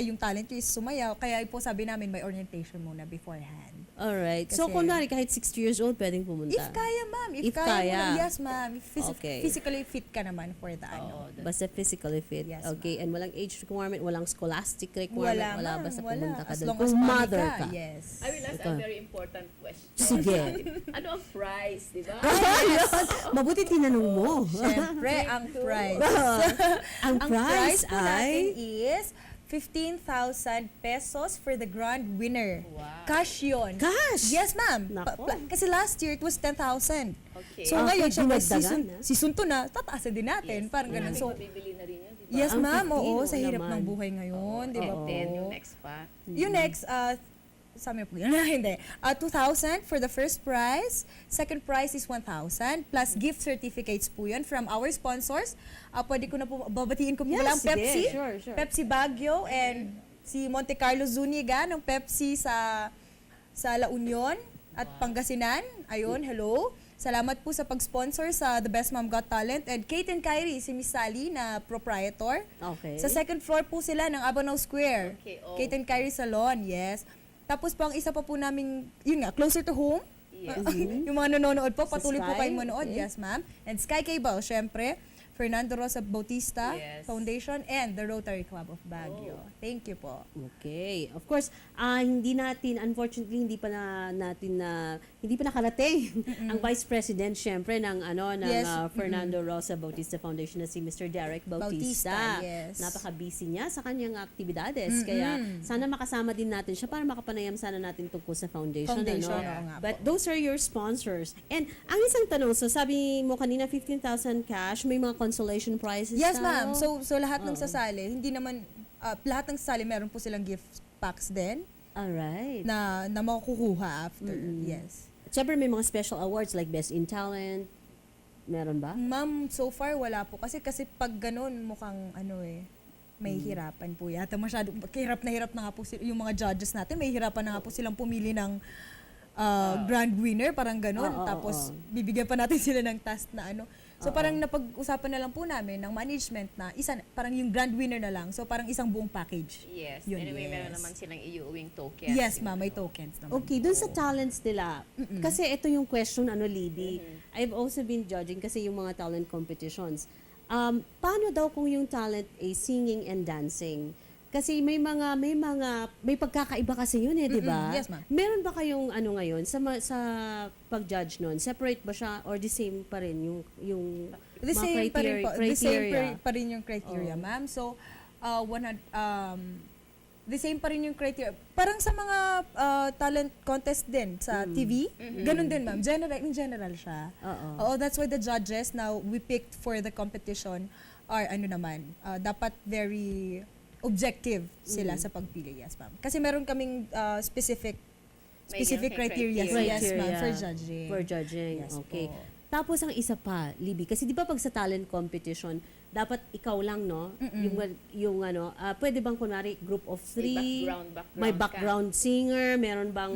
yung talent nyo is sumayaw, kaya po sabi namin may orientation muna beforehand. Alright. So, Kasi- kunwari, kahit 60 years old, pwedeng pumunta. If kaya, ma'am. If If kaya. kaya. Mo, yes, ma'am. If Okay. physically fit ka naman for the Oo, that's Basta physically fit. Yes, Okay. And walang age requirement, walang scholastic requirement. Wala, ma'am, basta wala. pumunta ka As doon. long as Kung mommy mother ka. Yes. I will ask a Ikaw. very important question. Sige. Ano ang price, di ba? Ayun! Mabuti tinanong mo. Siyempre, ang price. Ang Ang price price po natin ay... is 15,000 pesos for the grand winner. Wow. Cash yun. Cash? Yes, ma'am. Nako. Kasi last year, it was 10,000. Okay. So Ah, ngayon, okay, syempre, dinagdagan, season 2 na, tataasan din natin. Parang ganun. Maraming So, mabibili na rin yun, di ba? yes, Ang ma'am. 15, Oo, sa oo hirap naman. ng buhay ngayon. Di ba And po? then, yung next pa. Yung next, sabi po yun, hindi. 2,000 for the first prize. Second prize is 1,000 plus gift certificates po yun from our sponsors. Pwede ko na po, babatiin ko po Yes, lang sige. Pepsi. Sure, sure. Pepsi Baguio and si Monte Carlo Zuniga ng Pepsi sa La Union at Pangasinan. Ayun, hello. Salamat po sa pag-sponsor sa The Best Mom Got Talent. And Kate and Kyrie, si Miss Sally na proprietor. Okay. Sa second floor po sila ng Abanaw Square. Okay, oh. Kate and Kyrie Salon, yes. Tapos po ang isa pa po naming, yun nga, closer to home. Yes. Yung mga nanonood po, Sa patuloy po Sky, kayong manood. okay. Yes, ma'am. And Sky Cable, syempre. Fernando Rosa Bautista Yes. Foundation and the Rotary Club of Baguio. Oh. Thank you po. Okay. Of course, hindi natin, unfortunately, hindi pa nakarating ang Vice President, syempre, ng Yes. Fernando Rosa Bautista Foundation na si Mr. Derek Bautista. yes. Napaka-busy niya sa kanyang aktibidades. Kaya, sana makasama din natin siya para makapanayam sana natin tungkol sa foundation. Foundation, ano? oo nga But po. those are your sponsors. And, ang isang tanong, so sabi mo kanina, 15,000 cash, may mga consolation prizes Yes, daw? ma'am. So lahat ng sasali, hindi naman, lahat ng sasali, meron po silang gift packs din Alright. na makukuha after. Yes. Siyempre may mga special awards like Best in Talent. Meron ba? Ma'am, so far wala po. Kasi pag ganun, mukhang may hirapan po yata. Masyado, hirap na nga po yung mga judges natin. May hirapan na nga po silang pumili ng grand winner, parang ganun. Oo, Tapos, oo. bibigyan pa natin sila ng task na So, parang napag-usapan na lang po namin ng management na parang yung grand winner na lang. So, parang isang buong package. Yes. Yun, Anyway, meron yes. naman silang iuuwing tokens. Yes, Yung ma'am. May ano. tokens naman. Okay, dun sa talents nila, kasi ito yung question, Libby, I've also been judging kasi yung mga talent competitions. Paano daw kung yung talent ay singing and dancing? Kasi may pagkakaiba kasi yun eh, di ba? Yes, ma'am. Meron ba kayong ano ngayon sa pag-judge nun? Separate ba siya or the same pa rin yung The mga same pa rin po. The same criteria? pa rin yung criteria, Oo. ma'am. So, the same pa rin yung criteria. Parang sa mga talent contest din sa TV, ganun din, ma'am. In general siya. Oo. Oo, that's why the judges now we picked for the competition are ano naman, dapat very objective sila sa pagpili, yes, ma'am. Kasi meron kaming specific May criteria, criteria. yes, ma'am, for judging. For judging, Yes okay. po. Tapos ang isa pa, Libby, kasi di ba pag sa talent competition, dapat ikaw lang, no? Yung ano, pwede bang kunwari group of three, may background singer, meron bang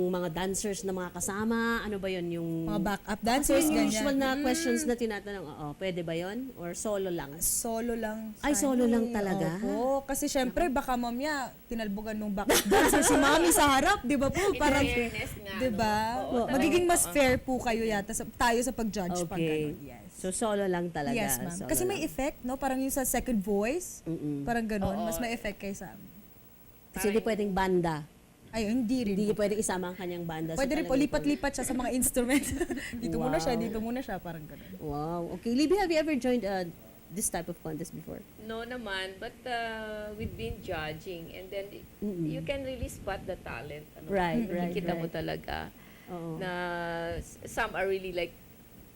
mga dancers na mga kasama, ano ba yun yung Mga backup kasi dancers, yung ganyan. usual na questions na tinatanong, pwede ba yun? Or solo lang? Solo lang. Ay, sana solo lang eh. talaga? Opo. Kasi syempre, baka mamaya, tinalbogan nung backup dancer si mami sa harap, di ba po? Parang, fairness nga, di ba? no? Oo, Magiging mas talaga. fair po kayo yata, tayo sa pag-judge pag Okay. ganun. Yes. So, solo lang talaga. Yes, ma'am. Solo Kasi may lang. effect, no? Parang yung sa second voice, parang ganun. Oo. Mas may effect kaysa amin. Kasi hindi pwedeng banda. Ay, hindi rin. Hindi po. pwedeng isama ang kanyang banda. Pwede rin po, talagang- lipat-lipat siya sa mga instrument. Dito muna siya, Wow. dito muna siya, parang ganun. Wow. Okay. Libby, have you ever joined this type of contest before? No naman, but we've been judging and then you can really spot the talent. Ano, Right, nakikita mo right. talaga Oo. na some are really like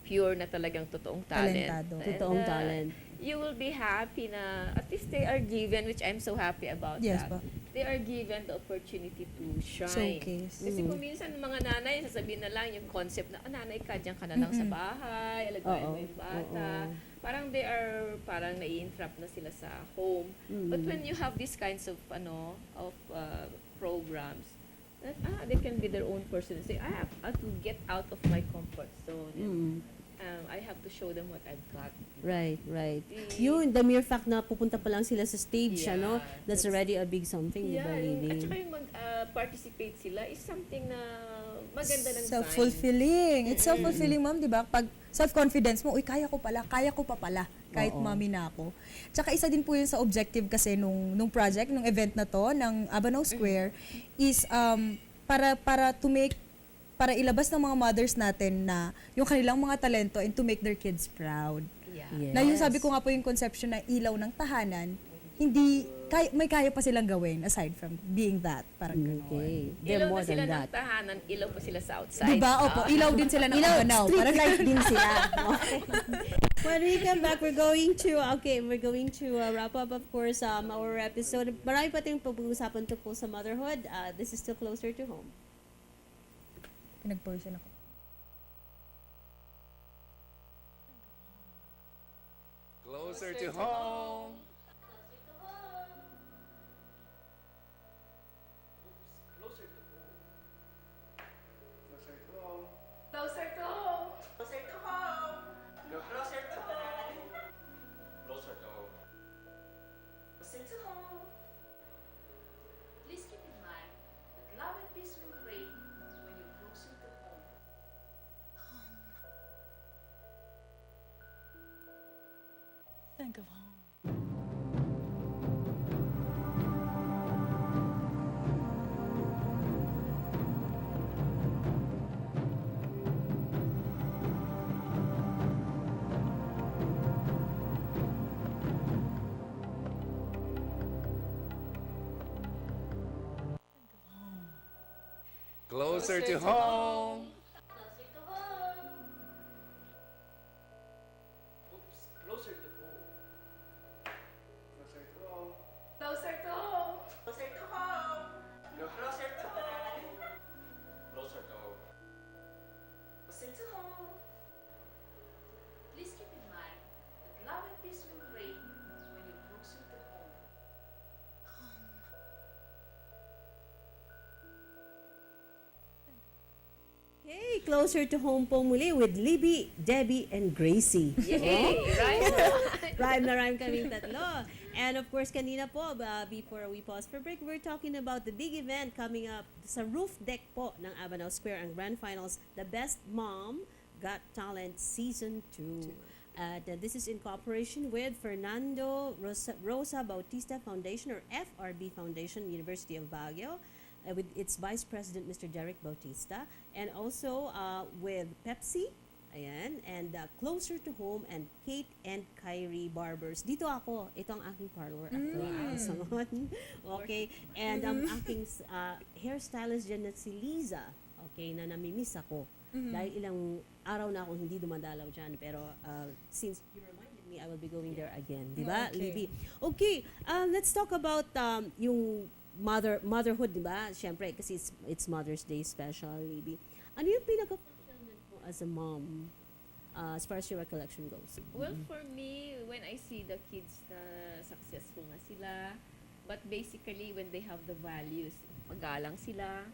pure na talagang totoong talent. Talentado. And, Totoong talent. You will be happy na at least they are given, which I'm so happy about Yes, that. po. They are given the opportunity to shine. Showcase. Kasi kung minsan mga nanay, sasabihin na lang yung concept na, nanay ka, dyan ka na lang sa bahay, alagayin mo Oo. yung bata. Oo. Parang they are, parang nai-entrap na sila sa home. But when you have these kinds of, programs, that, they can be their own person and say, I have to get out of my comfort zone. And, I have to show them what I've got. Right, right. Mm. Yun, the mere fact na pupunta pa lang sila sa stage, Yeah, ano, that's already a big something, di Yeah, ba, at Libby? saka yung mag-participate sila is something na maganda ng sign. Self-fulfilling. It's self-fulfilling, ma'am, di ba? Pag self-confidence mo, uy, kaya ko pa pala, kahit Oo. mami na ako. Tsaka isa din po yun sa objective kasi nung project, nung event na to, ng Abanaw Square, is para ilabas ng mga mothers natin na yung kanilang mga talento and to make their kids proud. Yeah. Yes. Na yung sabi ko nga po yung conception na ilaw ng tahanan, may kaya pa silang gawin aside from being that. Parang gano'n. Okay. Ilaw They're more na sila than ng that. tahanan, ilaw pa sila sa outside. Diba? Opo, ilaw din sila ng Abanaw. Street Parang light din sila. Okay. When we come back, we're going to wrap up, of course, our episode. Marami pa tayong pag-uusapan tungkol sa motherhood. This is still closer to home. Pinag-portion ako. Closer to home. Closer to home. Closer to home. Closer to home. Closer to home. Closer to home. Please keep in mind that love and peace will reign when you're closer to home. Think of home. Closer to home. Closer to home. Closer to home. Closer to home. Closer to home. Closer to home. Closer to home. Closer to home. Closer to home. Please keep in mind that love and peace will reign when you're closer to home. Okay, closer to home po muli with Libby, Debbie, and Gracie. Yay! Right? Rhyme na rhyme kaming tatlo. And of course, kanina po, before we pause for break, we're talking about the big event coming up sa roof deck po ng Abanaw Square, ang Grand Finals, The Best Mom Got Talent Season 2. This is in cooperation with Fernando Rosa Bautista Foundation, or FRB Foundation, University of Baguio, with its Vice President, Mr. Derek Bautista, and also with Pepsi, ayan, and Closer to Home, and Kate and Kyrie Barbers. Dito ako, ito ang aking parlor actually. Okay, and ang aking hairstylist dyan na si Liza, okay, na namimiss ako. Dahil ilang araw na akong hindi dumadalaw dyan. Pero since you reminded me, I will be going there again. Di ba, Okay. Libby? Okay, let's talk about yung motherhood, di ba? Siyempre, kasi it's Mother's Day special, Libby. Ano yung pinaka-fulfillment mo as a mom, as far as your recollection goes? Well, for me, when I see the kids na successful na sila, but basically when they have the values, magalang sila,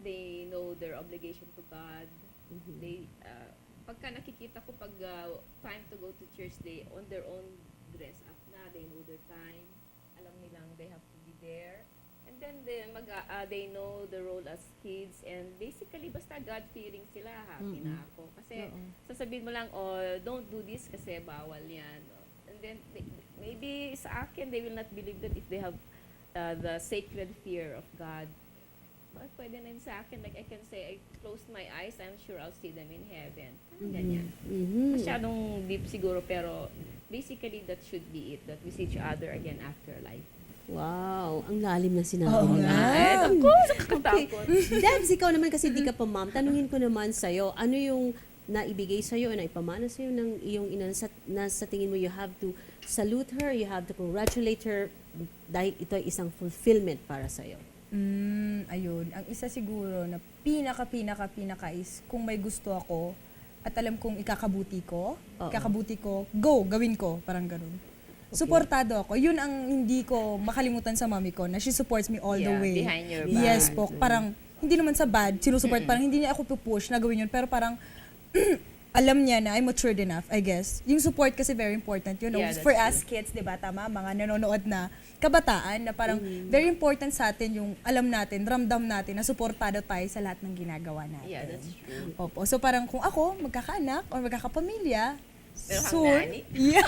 they know their obligation to God. They, pagka nakikita ko pag time to go to church, they on their own dress up na, they know their time, alam nilang they have to be there. And then they know the role as kids, and basically basta God-fearing sila, happy na ako. Kasi sasabihin mo lang, oh, don't do this kasi bawal yan. And then maybe sa akin, they will not believe that if they have the sacred fear of God. Pwede na yun sa akin. Like I can say, I close my eyes, I'm sure I'll see them in heaven. Ganyan. Masyadong deep siguro, pero basically that should be it. That we see each other again after life. Wow, ang lalim na sinabi Oo mo. nga. Eh, ako, nakakatakot. Debs, ikaw naman kasi di ka pa mom. Tanungin ko naman sa'yo, ano yung naibigay sa'yo, na ipamana sa'yo ng iyong ina na sa tingin mo you have to salute her, you have to congratulate her dahil ito ay isang fulfillment para sa'yo? Ayun. Ang isa siguro na pinaka is kung may gusto ako at alam kong ikakabuti ko, go, gawin ko. Parang ganun. Okay. Suportado ako. Yun ang hindi ko makalimutan sa mami ko, na she supports me all the Yeah, way. behind your back. Yes po. Parang, hindi naman sa bad, sinusuport. Parang hindi niya ako pupush na gawin yun. Pero parang, alam niya na I'm matured enough, I guess. Yung support kasi very important. You know, Yeah, that's for true. us kids, di ba, tama? Mga nanonood na kabataan na parang very important sa atin yung alam natin, ramdam natin na suportado tayo sa lahat ng ginagawa natin. Yeah, that's true. Opo. So parang kung ako, magkakaanak or magkakapamilya, Pero kang soon, nanay? yeah.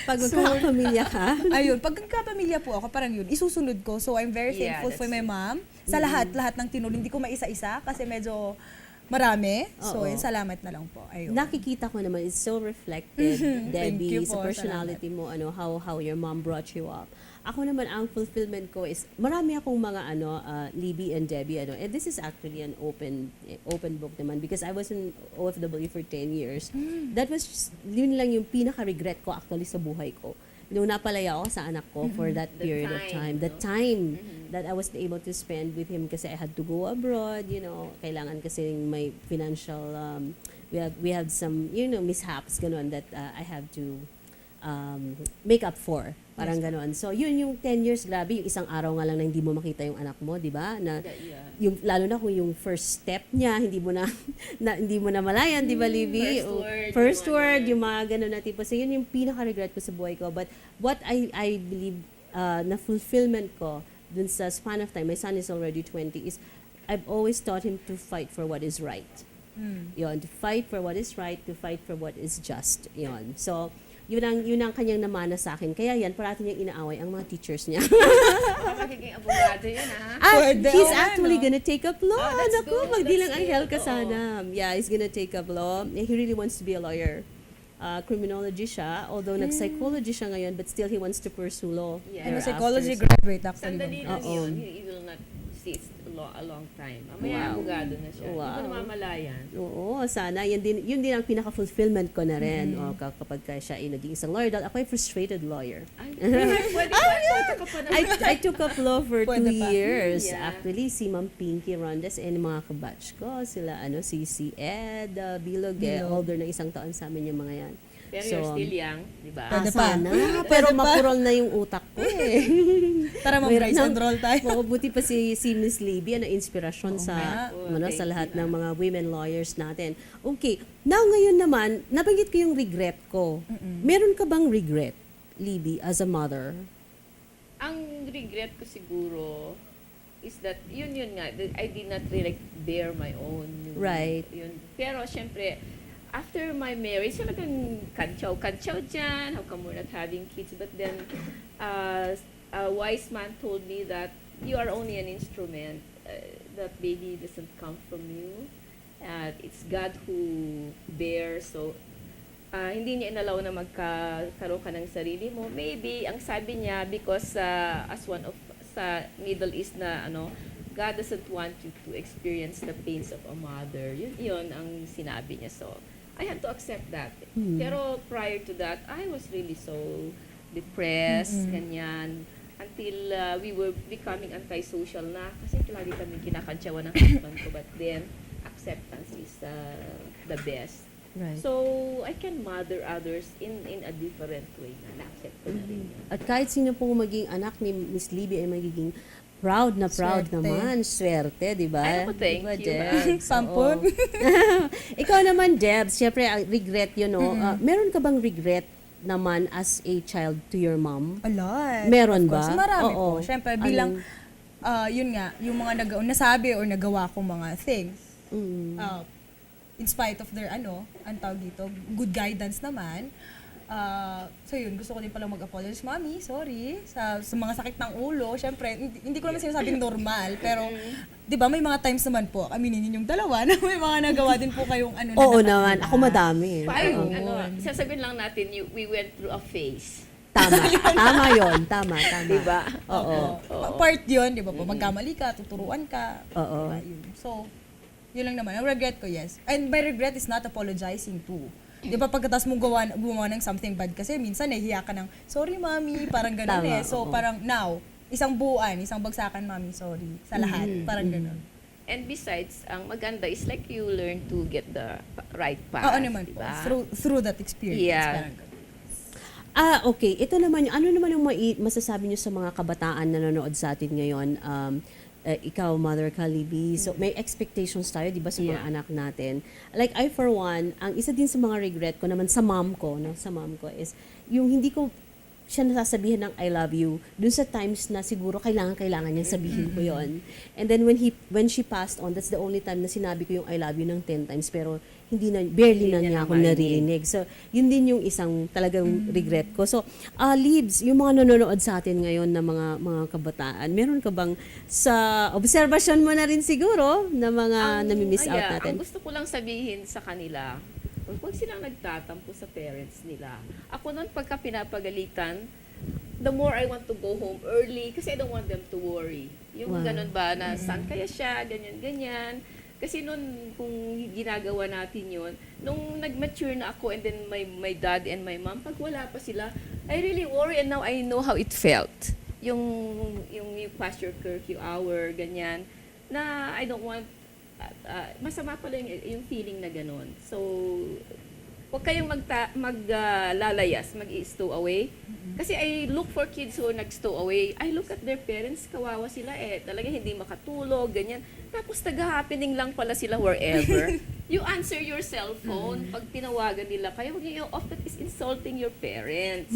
Pag magkakapamilya ka, Ayun, pag nagkapamilya po ako, parang yun, isusunod ko. So I'm very Yeah, thankful for that's my mom. Sa lahat ng tinulong. Hindi ko maisa-isa kasi medyo marami. So Oo. yun, salamat na lang po. Ayun. nakikita ko naman, it's so reflected, Thank Debbie, you sa po, personality mo, how your mom brought you up. Ako naman, ang fulfillment ko is, marami akong mga, Libby and Debbie, and this is actually an open book naman because I was in OFW for 10 years. That was just, yun lang yung pinaka-regret ko actually sa buhay ko. Nung napalaya ako sa anak ko for that The period of time, time, the no? time that I was able to spend with him kasi I had to go abroad, kailangan kasi may financial, we had some, mishaps, ganun, that I have to make up for. Parang ganon. So, yun yung 10 years, grabe, yung isang araw nga lang na hindi mo makita yung anak mo, di ba? Na, Yeah. yung, lalo na kung yung first step niya, hindi mo na, hindi mo na malayan, di ba, Libby? First O, word, First yung word, ano. yung mga ganon na tipo. So, yun yung pinaka-regret ko sa buhay ko. But what I believe na fulfillment ko dun sa span of time, my son is already 20, is I've always taught him to fight for what is right. Yun, to fight for what is right, to fight for what is just. Yun. So, yun ang kanyang namana sa akin. Kaya yan, parati niyang inaaway ang mga teachers niya. Baka magiging abogado yun, ha? Pwede, He's oo, actually ano? gonna take up law. Oh, that's Naku, good, magdilang that's anghel good, ka oo. sana. Yeah, he's gonna take up law. He really wants to be a lawyer. Criminology siya, although nag-psychology siya ngayon, but still he wants to pursue law. Yeah. I'm a thereafter. psychology graduate actually. Sandali lang Oo. yun. He will not see it a long time. Mamaya Wow. abogado na siya. Hindi Wow. ko namamalayan. Oo, sana. Yun din ang pinaka-fulfillment ko na rin. O, kapag ka siya ay naging isang lawyer. Dahil ako ay frustrated lawyer. Ay, pwede ka pa naman. I took up law for 2 Pwede pa. years. Yeah. Actually, si Ma'am Pinky Rondes and mga kabatch ko, sila si Ed, Bilog, older na 1 taon sa amin yung mga yan. Pero you're still young, di ba? Pwede pa. Sana. Pero Pwede pa. mapurol na yung utak ko eh. Tara, Mahirap mag-rise na- and roll tayo. Mabuti pa si Miss Libby na inspirasyon sa nga. sa Thank lahat you, ng mga women lawyers natin. Okay, now ngayon naman, nabanggit ko yung regret ko. Meron ka bang regret, Libby, as a mother? Ang regret ko siguro is that, yun nga, that I did not really bear my own. Right. Yun. Pero syempre, after my marriage, talagang kantsaw dyan, how come we're not having kids? But then, a wise man told me that you are only an instrument. That baby doesn't come from you. It's God who bears. So, hindi niya inalaw na magkaroon ka ng sarili mo. Maybe, ang sabi niya, because as one of sa Middle East na God doesn't want you to experience the pains of a mother. Yun ang sinabi niya. So, I had to accept that. Pero prior to that, I was really so depressed, ganyan. Until we were becoming antisocial na. Kasi lagi kami kinakantsawan ng husband ko. But then, acceptance is the best. Right. So, I can mother others in a different way. Na-accept ko na rin yun. At kahit sino pong maging anak ni Miss Libby ay magiging proud Swerte. naman. Swerte, di ba? Ay, naku, thank Diba, you, Debs? Pampon. Oo. Ikaw naman, Debs, syempre, regret yun, no? Meron ka bang regret naman as a child to your mom? A lot. Meron Of course, ba? marami Oo. po. Siyempre, bilang, yun nga, yung mga nasabi or nagawa kong mga things, Mm. in spite of their, ang tawag dito, good guidance naman. So yun, gusto ko din palang mag-apologize, Mommy, sorry, sa mga sakit ng ulo. Siyempre, hindi ko naman sinasabing normal, pero, di ba, may mga times naman po, aminin ninyong dalawa, na may mga nagawa din po kayong Oo naman. Ako madami. Ay, Oo. sasabihin lang natin, we went through a phase. Tama. Tama yun. Tama. Diba? Oo. Part yun, di ba po, magkamali ka, tuturuan ka. Oo. Diba, yun. So, yun lang naman. Ang regret ko, yes. And by regret is not apologizing too. Di ba pagkatas mo gumawa ng something bad kasi minsan nahihiya ka ng, sorry mami, parang gano'n Tama, So oo. parang now, isang buuan, isang bagsakan, mami, sorry. Sa lahat, parang gano'n. And besides, ang maganda is like you learn to get the right path. Oo naman po. diba? Through that experience. Yeah. Parang gano'n. Okay. Ito naman, ano naman yung masasabi niyo sa mga kabataan na nanonood sa atin ngayon? Ikaw, Mother Kalibi, so may expectations tayo, di ba, sa mga Yeah. anak natin. Like, I for one, ang isa din sa mga regret ko naman sa mom ko, no, sa mom ko is, yung hindi ko siya nasasabihan ng I love you dun sa times na siguro kailangan niya sabihin ko yon. And then when she passed on, that's the only time na sinabi ko yung I love you ng 10 times, pero barely na niya ako naririnig. So, yun din yung isang talagang regret ko. So, Libs, yung mga nanonood sa atin ngayon na mga kabataan, meron ka bang sa observation mo na rin siguro na mga nami-miss out natin? Ang gusto ko lang sabihin sa kanila, huwag silang nagtatampo sa parents nila. Ako noon, pagka pinapagalitan, the more I want to go home early kasi I don't want them to worry. Yung Wow. ganun ba, na saan kaya siya, ganyan. Kasi noon, kung ginagawa natin yun, nung nag-mature na ako and then my dad and my mom, pag wala pa sila, I really worry and now I know how it felt. Yung past your curfew hour, ganyan, na I don't want, masama pala yung feeling na ganun. So, huwag kayong maglalayas, mag-i-stow away. Kasi I look for kids who nag-stow away. I look at their parents, kawawa sila talaga hindi makatulog, ganyan. Tapos taga-happening lang pala sila wherever. You answer your cell phone pag tinawagan nila kayo. Yung off that is insulting your parents.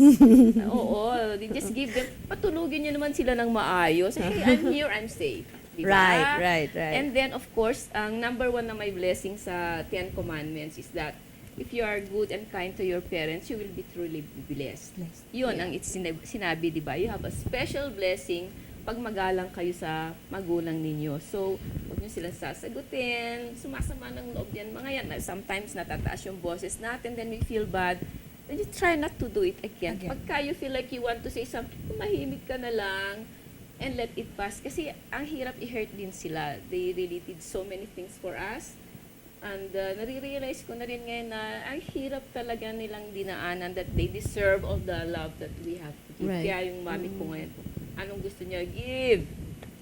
Oo, they just give them, patulugin nyo naman sila ng maayos. Hey, I'm here, I'm safe. Diba? Right. And then, of course, ang number one na may blessing sa 10 Commandments is that if you are good and kind to your parents, you will be truly blessed. Yun ang sinabi, di ba? You have a special blessing pag magalang kayo sa magulang ninyo. So, huwag nyo silang sasagutin. Sumasama ng loob yan. Mga yan, sometimes natataas yung boses natin, then we feel bad. Then you try not to do it again. Pagka you feel like you want to say something, mahimik ka na lang and let it pass. Kasi ang hirap i-hurt din sila. They really did so many things for us. And nare-realize ko na rin ngayon na ang hirap talaga nilang dinaanan that they deserve all the love that we have to give. Right. Kaya yung mami ko ngayon, anong gusto niya, give.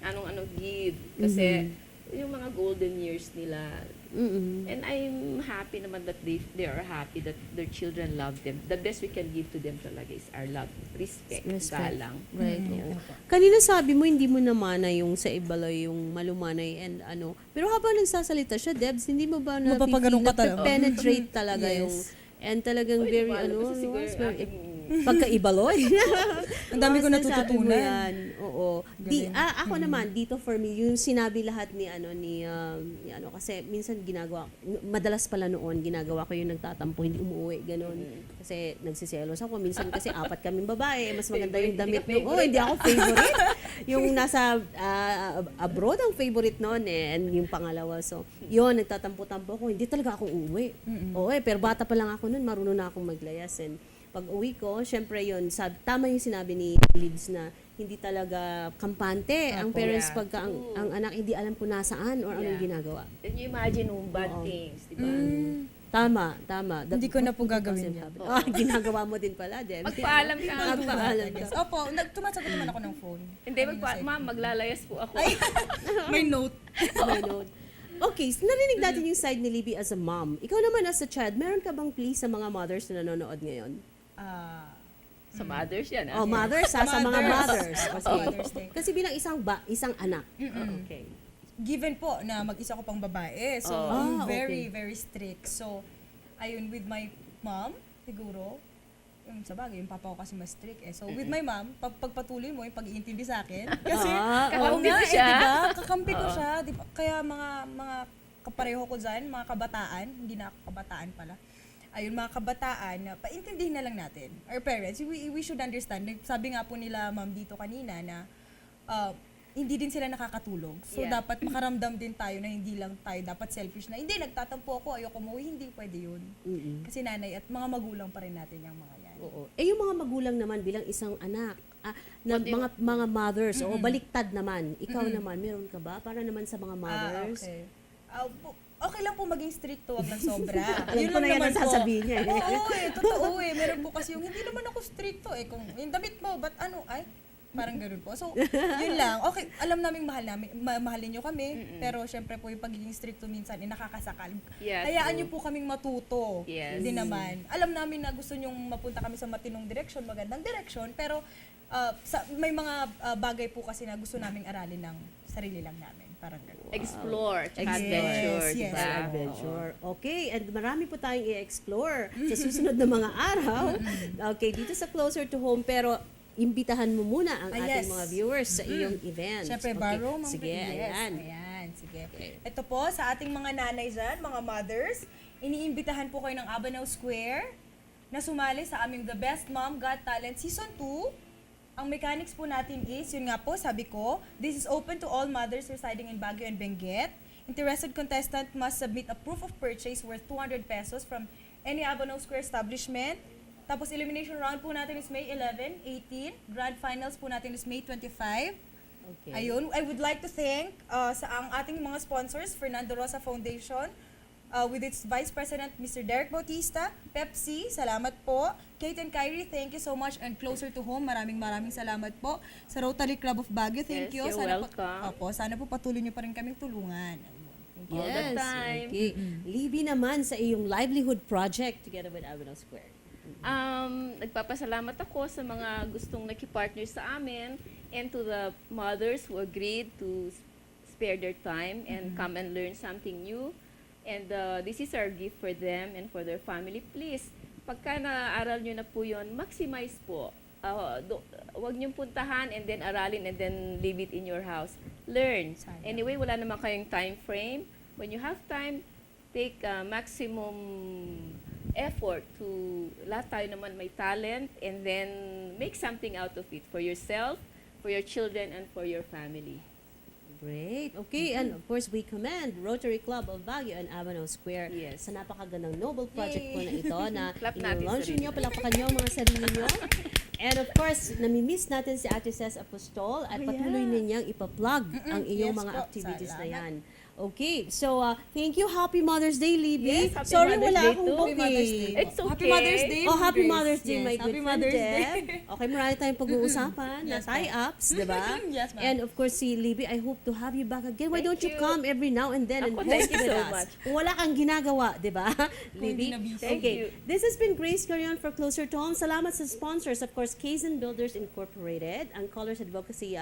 Anong give. Kasi yung mga golden years nila. And I'm happy naman that they are happy that their children love them. The best we can give to them talaga is our love, respect. Galang. Right. Oo. Kanina sabi mo, hindi mo namana yung sa ibaloy, yung malumanay and ano. Pero habang nagsasalita siya, Debs, hindi mo ba Mapapaganong ka talaga? penetrate talaga Yes. yung, and talagang Uy, very, di ko alam. ano, Kasi siguro it's very, aking Pagkaibaloy. Ang dami ko Oo, sinasabi mo natututunan. yan. Oo. Ako naman dito for me yung sinabi lahat ni kasi minsan madalas pala noon ginagawa ko yung nagtatampo hindi umuwi ganun. Kasi nagsiselos ako minsan kasi 4 kaming babae, mas maganda yung damit hindi ako favorite. Yung nasa abroad ang favorite noon and yung pangalawa. So, yun nagtatampo-tampo ako, hindi talaga ako uuwi. Pero bata pa lang ako noon, marunong na akong maglayas and pag uwi ko, syempre yun, tama yung sinabi ni Lids na hindi talaga kampante ang parents Yeah. pagka ang anak hindi alam kung nasaan or anong Yeah. ginagawa. Then you imagine yung bad Oo. things, di ba? Tama. Hindi ko na po gagawin yan. Ginagawa mo din pala, Jem. Magpaalam ka. Magpaalam ka. Yes. Opo, tumasagot naman ako ng phone. Hindi, ma'am, maglalayas po ako. May note. May note. Okay, so narinig natin yung side ni Libby as a mom. Ikaw naman as a child, meron ka bang plea sa mga mothers na nanonood ngayon? Sa mothers yan. Oh, mothers sa mga mothers. Okay. Mother's Day. Kasi bilang isang anak. Okay. Given po na mag-isa ko pang babae. So, Ah, very, very strict. So, ayun, with my mom, siguro, yung sa bagay, yung papa ko kasi mas strict eh. So, with my mom, pagpatuloy mo yung pag-iintindi sa akin. Kasi, Kakampi nga mo siya. diba? Kakampi ko siya. Diba? Kaya mga kapareho ko dyan, mga kabataan, hindi na ako kabataan pala. Ayun, mga kabataan, na paintindihin na lang natin. Our parents, we should understand. Sabi nga po nila, ma'am, dito kanina na hindi din sila nakakatulog. So, Yeah. dapat makaramdam din tayo na hindi lang tayo dapat selfish na, hindi, nagtatampo ako, ayoko umuwi, hindi pwede yun. Kasi nanay at mga magulang pa rin natin yung mga yan. Oo. Yung mga magulang naman bilang isang anak, mga mothers, baliktad naman. Ikaw naman, meron ka ba? Para naman sa mga mothers. Okay. Okay lang po maging strict, wag lang sobra. Alam ko na yan ang sasabihin niya eh. Oo totoo eh. Meron po kasi yung hindi naman ako stricto eh. Kung yung damit mo, ba't parang ganun po. So, yun lang. Okay, alam namin mahalin nyo kami, pero syempre po yung pagiging stricto minsan nakakasakal. Yes. Hayaan nyo po kaming matuto. Yes. Hindi naman. Alam namin na gusto nyong mapunta kami sa matinong direksyon, magandang direksyon, pero may mga bagay po kasi na gusto naming aralin ng sarili lang namin. Parang ganun. Explore, tsaka Yes, adventure, yes. di ba? Adventure. Okay, and marami po tayong i-explore sa susunod na mga araw. Okay, dito sa Closer to Home, pero imbitahan mo muna ang ating Yes. mga viewers sa iyong event. Siyempre, Okay, Baro, Ma'am sige, Yes, ayan. sige. Ito po, sa ating mga nanay dyan, mga mothers, iniimbitahan po kayo ng Abanaw Square na sumali sa aming The Best Mom Got Talent Season 2. Ang mechanics po natin is, yun nga po, sabi ko, this is open to all mothers residing in Baguio and Benguet. Interested contestant must submit a proof of purchase worth 200 pesos from any Abanaw Square establishment. Tapos elimination round po natin is May 11, 18. Grand finals po natin is May 25. Okay. Ayun, I would like to thank ang ating mga sponsors, Fernando Rosa Foundation, with its Vice President, Mr. Derek Bautista, Pepsi, salamat po. Kate and Kyrie, thank you so much. And Closer to Home, maraming salamat po. Sa Rotary Club of Baguio, thank Yes, you. you're welcome. Sana po patuloy niyo pa rin kaming tulungan. Thank you. All the time. Okay. Libby naman sa iyong livelihood project together with Abanaw Square. Nagpapasalamat ako sa mga gustong nakipartner sa amin and to the mothers who agreed to spare their time and come and learn something new. And this is our gift for them and for their family. Please, pagka naaral nyo na po yun, maximize po. Huwag niyong puntahan and then aralin and then leave it in your house. Learn. Sayang. Anyway, wala naman kayong time frame. When you have time, take maximum effort to, lahat tayo naman may talent, and then make something out of it for yourself, for your children, and for your family. Great. Okay, and of course, we commend Rotary Club of Baguio and Abanaw Square Yes. sa napakagandang noble project po na ito na Clap natin ino-launch sarili. nyo, palakpakan nyo ang mga sarili nyo. And of course, namimiss natin si Ate Ces Apostol at patuloy ninyang ipa-plug ang iyong Yes mga po. activities na Salamat. yan. Okay, so thank you. Happy Mother's Day, Libby. Yes, happy Sorry, Mother's wala Day akong too. bouquet. Happy Mother's Day. It's Happy okay. Mother's Day. Oh, Happy Grace. Mother's Day, Yes, my Happy good friend Mother's Day. Deb. Okay, marami tayong pag-uusapan na Yes, ma'am. tie-ups, di ba? Yes, ma'am. And of course, si Libby, I hope to have you back again. Why Thank don't you you. come every now and then and Ako, host thank you with so us? much. Kung wala kang ginagawa, di ba, Libby? hindi na busy. Thank Okay, you. this has been Grace Carion for Closer to Home. Salamat sa sponsors, of course, Kaizen Builders Incorporated, ang Colors Advocacy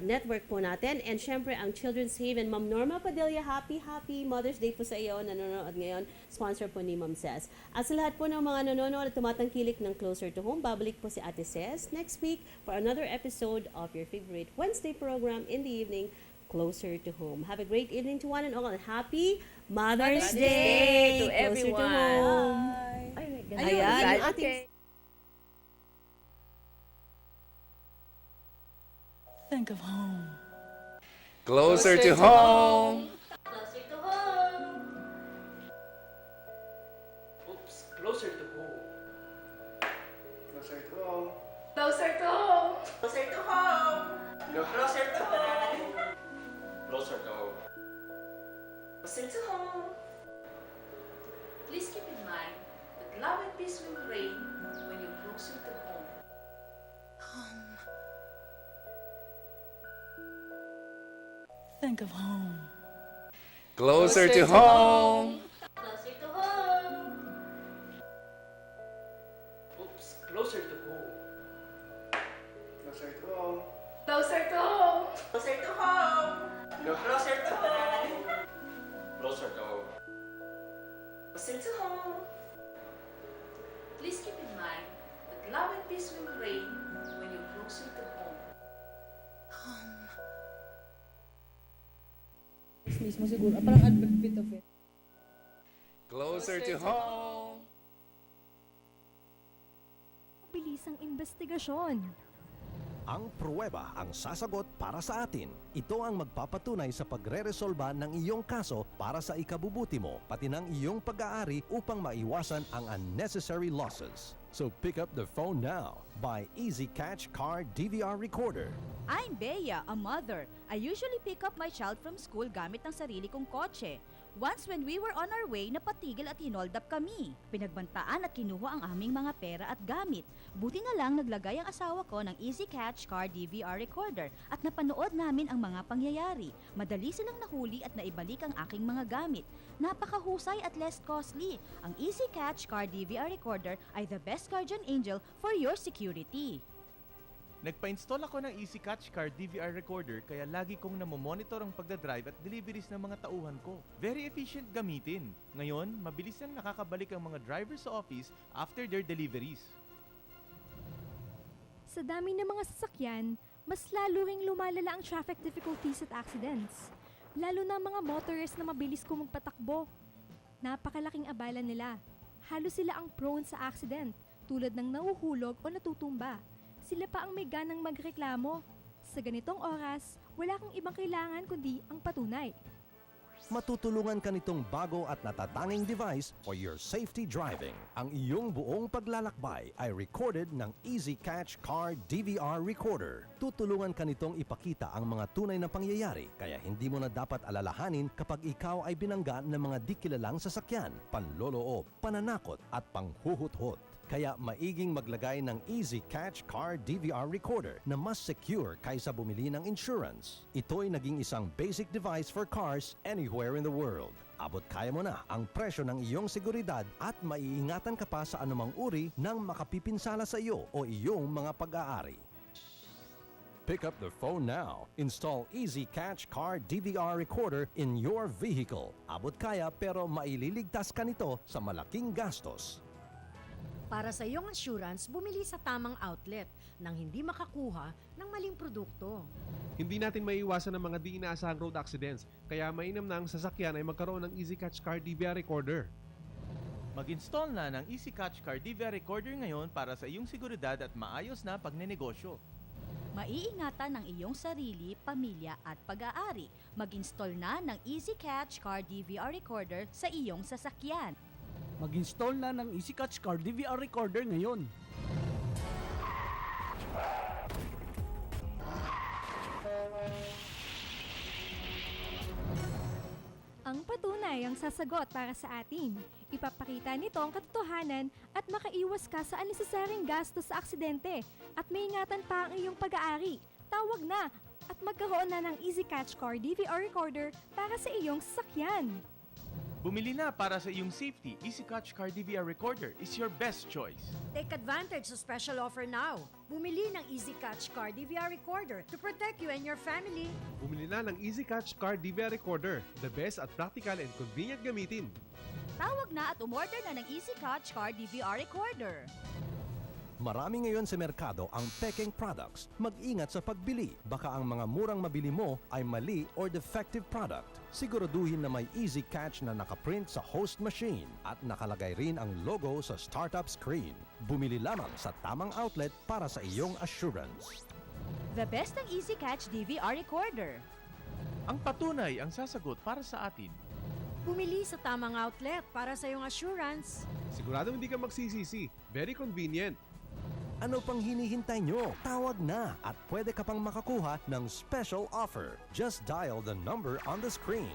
network po natin. And syempre, ang Children's Haven, Ma'am Norma Padilla, happy Mother's Day po sa iyo, nanonood ngayon, sponsor po ni Ma'am Ces. At sa lahat po ng mga nanonood at tumatangkilik ng Closer to Home, babalik po si Ate Ces next week for another episode of your favorite Wednesday program in the evening, Closer to Home. Have a great evening to one and all, and happy Mother's Day to Closer everyone. to Home. Ay, may ganun. Ayun, Ayan, yung ating okay. Think of home. Closer to home. Closer to home. Oops, closer to home. Closer to home. Closer to home. Closer to home. No, closer to home. Closer to home. Closer to home. Please keep in mind that love and peace will reign when you're closer to home. Think of home. Closer to home. Closer to home. Oops, closer to home. Closer to home. Closer to home. Closer to home. No, closer to home. Closer to home. Closer to home. Please keep in mind that love and peace will reign when you're closer to home. Mismo siguro. Parang a bit of it. Closer to home. Bilisang investigasyon. Ang pruweba ang sasagot para sa atin. Ito ang magpapatunay sa pagre-resolba ng iyong kaso para sa ikabubuti mo, pati ng iyong pag-aari upang maiwasan ang unnecessary losses. So pick up the phone now. Buy Easy Catch Car DVR Recorder. I'm Bea, a mother. I usually pick up my child from school gamit ng sarili kong kotse. Once when we were on our way, napatigil at hinold up kami. Pinagbantaan at kinuha ang aming mga pera at gamit. Buti na lang naglagay ang asawa ko ng Easy Catch Car DVR Recorder at napanood namin ang mga pangyayari. Madali silang nahuli at naibalik ang aking mga gamit. Napakahusay at less costly. Ang Easy Catch Car DVR Recorder ay the best guardian angel for your security. Nagpa-install ako ng Easy Catch Car DVR Recorder kaya lagi kong namomonitor ang pagdadrive at deliveries ng mga tauhan ko. Very efficient gamitin. Ngayon, mabilis nang nakakabalik ang mga driver sa office after their deliveries. Sa dami ng mga sasakyan, mas lalo ring lumalala ang traffic difficulties at accidents. Lalo na ang mga motorists na mabilis ko magpatakbo. Napakalaking abala nila. Halos sila ang prone sa accident, tulad ng nahuhulog o natutumba. Sila pa ang may ganang magreklamo. Sa ganitong oras, wala kang ibang kailangan kundi ang patunay. Matutulungan ka nitong bago at natatanging device for your safety driving. Ang iyong buong paglalakbay ay recorded ng Easy Catch Car DVR Recorder. Tutulungan ka nitong ipakita ang mga tunay na pangyayari, kaya hindi mo na dapat alalahanin kapag ikaw ay binangga ng mga di kilalang sasakyan, panloloob, pananakot at panghuhut-hut. Kaya maiging maglagay ng Easy Catch Car DVR Recorder na mas secure kaysa bumili ng insurance. Ito'y naging isang basic device for cars anywhere in the world. Abot kaya mo na ang presyo ng iyong seguridad at maiingatan ka pa sa anumang uri ng makapipinsala sa iyo o iyong mga pag-aari. Pick up the phone now. Install Easy Catch Car DVR Recorder in your vehicle. Abot kaya pero maililigtas ka nito sa malaking gastos. Para sa iyong insurance, bumili sa tamang outlet nang hindi makakuha ng maling produkto. Hindi natin maiiwasan ang mga di inaasahang road accidents, kaya mainam na ang sasakyan ay magkaroon ng Easy Catch Car DVR Recorder. Mag-install na ng Easy Catch Car DVR Recorder ngayon para sa iyong seguridad at maayos na pagnenegosyo. Maiingatan ng iyong sarili, pamilya at pag-aari. Mag-install na ng Easy Catch Car DVR Recorder sa iyong sasakyan. Mag-install na ng Easy Catch Car DVR Recorder ngayon. Ang patunay ang sasagot para sa atin. Ipapakita nito ang katotohanan at makaiwas ka sa unnecessaryong gastos sa aksidente at maingatan pa ang iyong pag-aari. Tawag na at magkaroon na ng Easy Catch Car DVR Recorder para sa iyong sasakyan. Bumili na para sa iyong safety. Easy Catch Car DVR Recorder is your best choice. Take advantage sa special offer now. Bumili ng Easy Catch Car DVR Recorder to protect you and your family. Bumili na ng Easy Catch Car DVR Recorder. The best at practical and convenient gamitin. Tawag na at umorder na ng Easy Catch Car DVR Recorder. Marami ngayon sa merkado ang peking products. Mag-ingat sa pagbili. Baka ang mga murang mabili mo ay mali or defective product. Siguraduhin na may Easy Catch na nakaprint sa host machine at nakalagay rin ang logo sa startup screen. Bumili lamang sa tamang outlet para sa iyong assurance. The best ng Easy Catch DVR Recorder. Ang patunay ang sasagot para sa atin. Bumili sa tamang outlet para sa iyong assurance. Siguradong hindi ka magsisisi. Very convenient. Ano pang hinihintay nyo? Tawag na at pwede ka pang makakuha ng special offer. Just dial the number on the screen.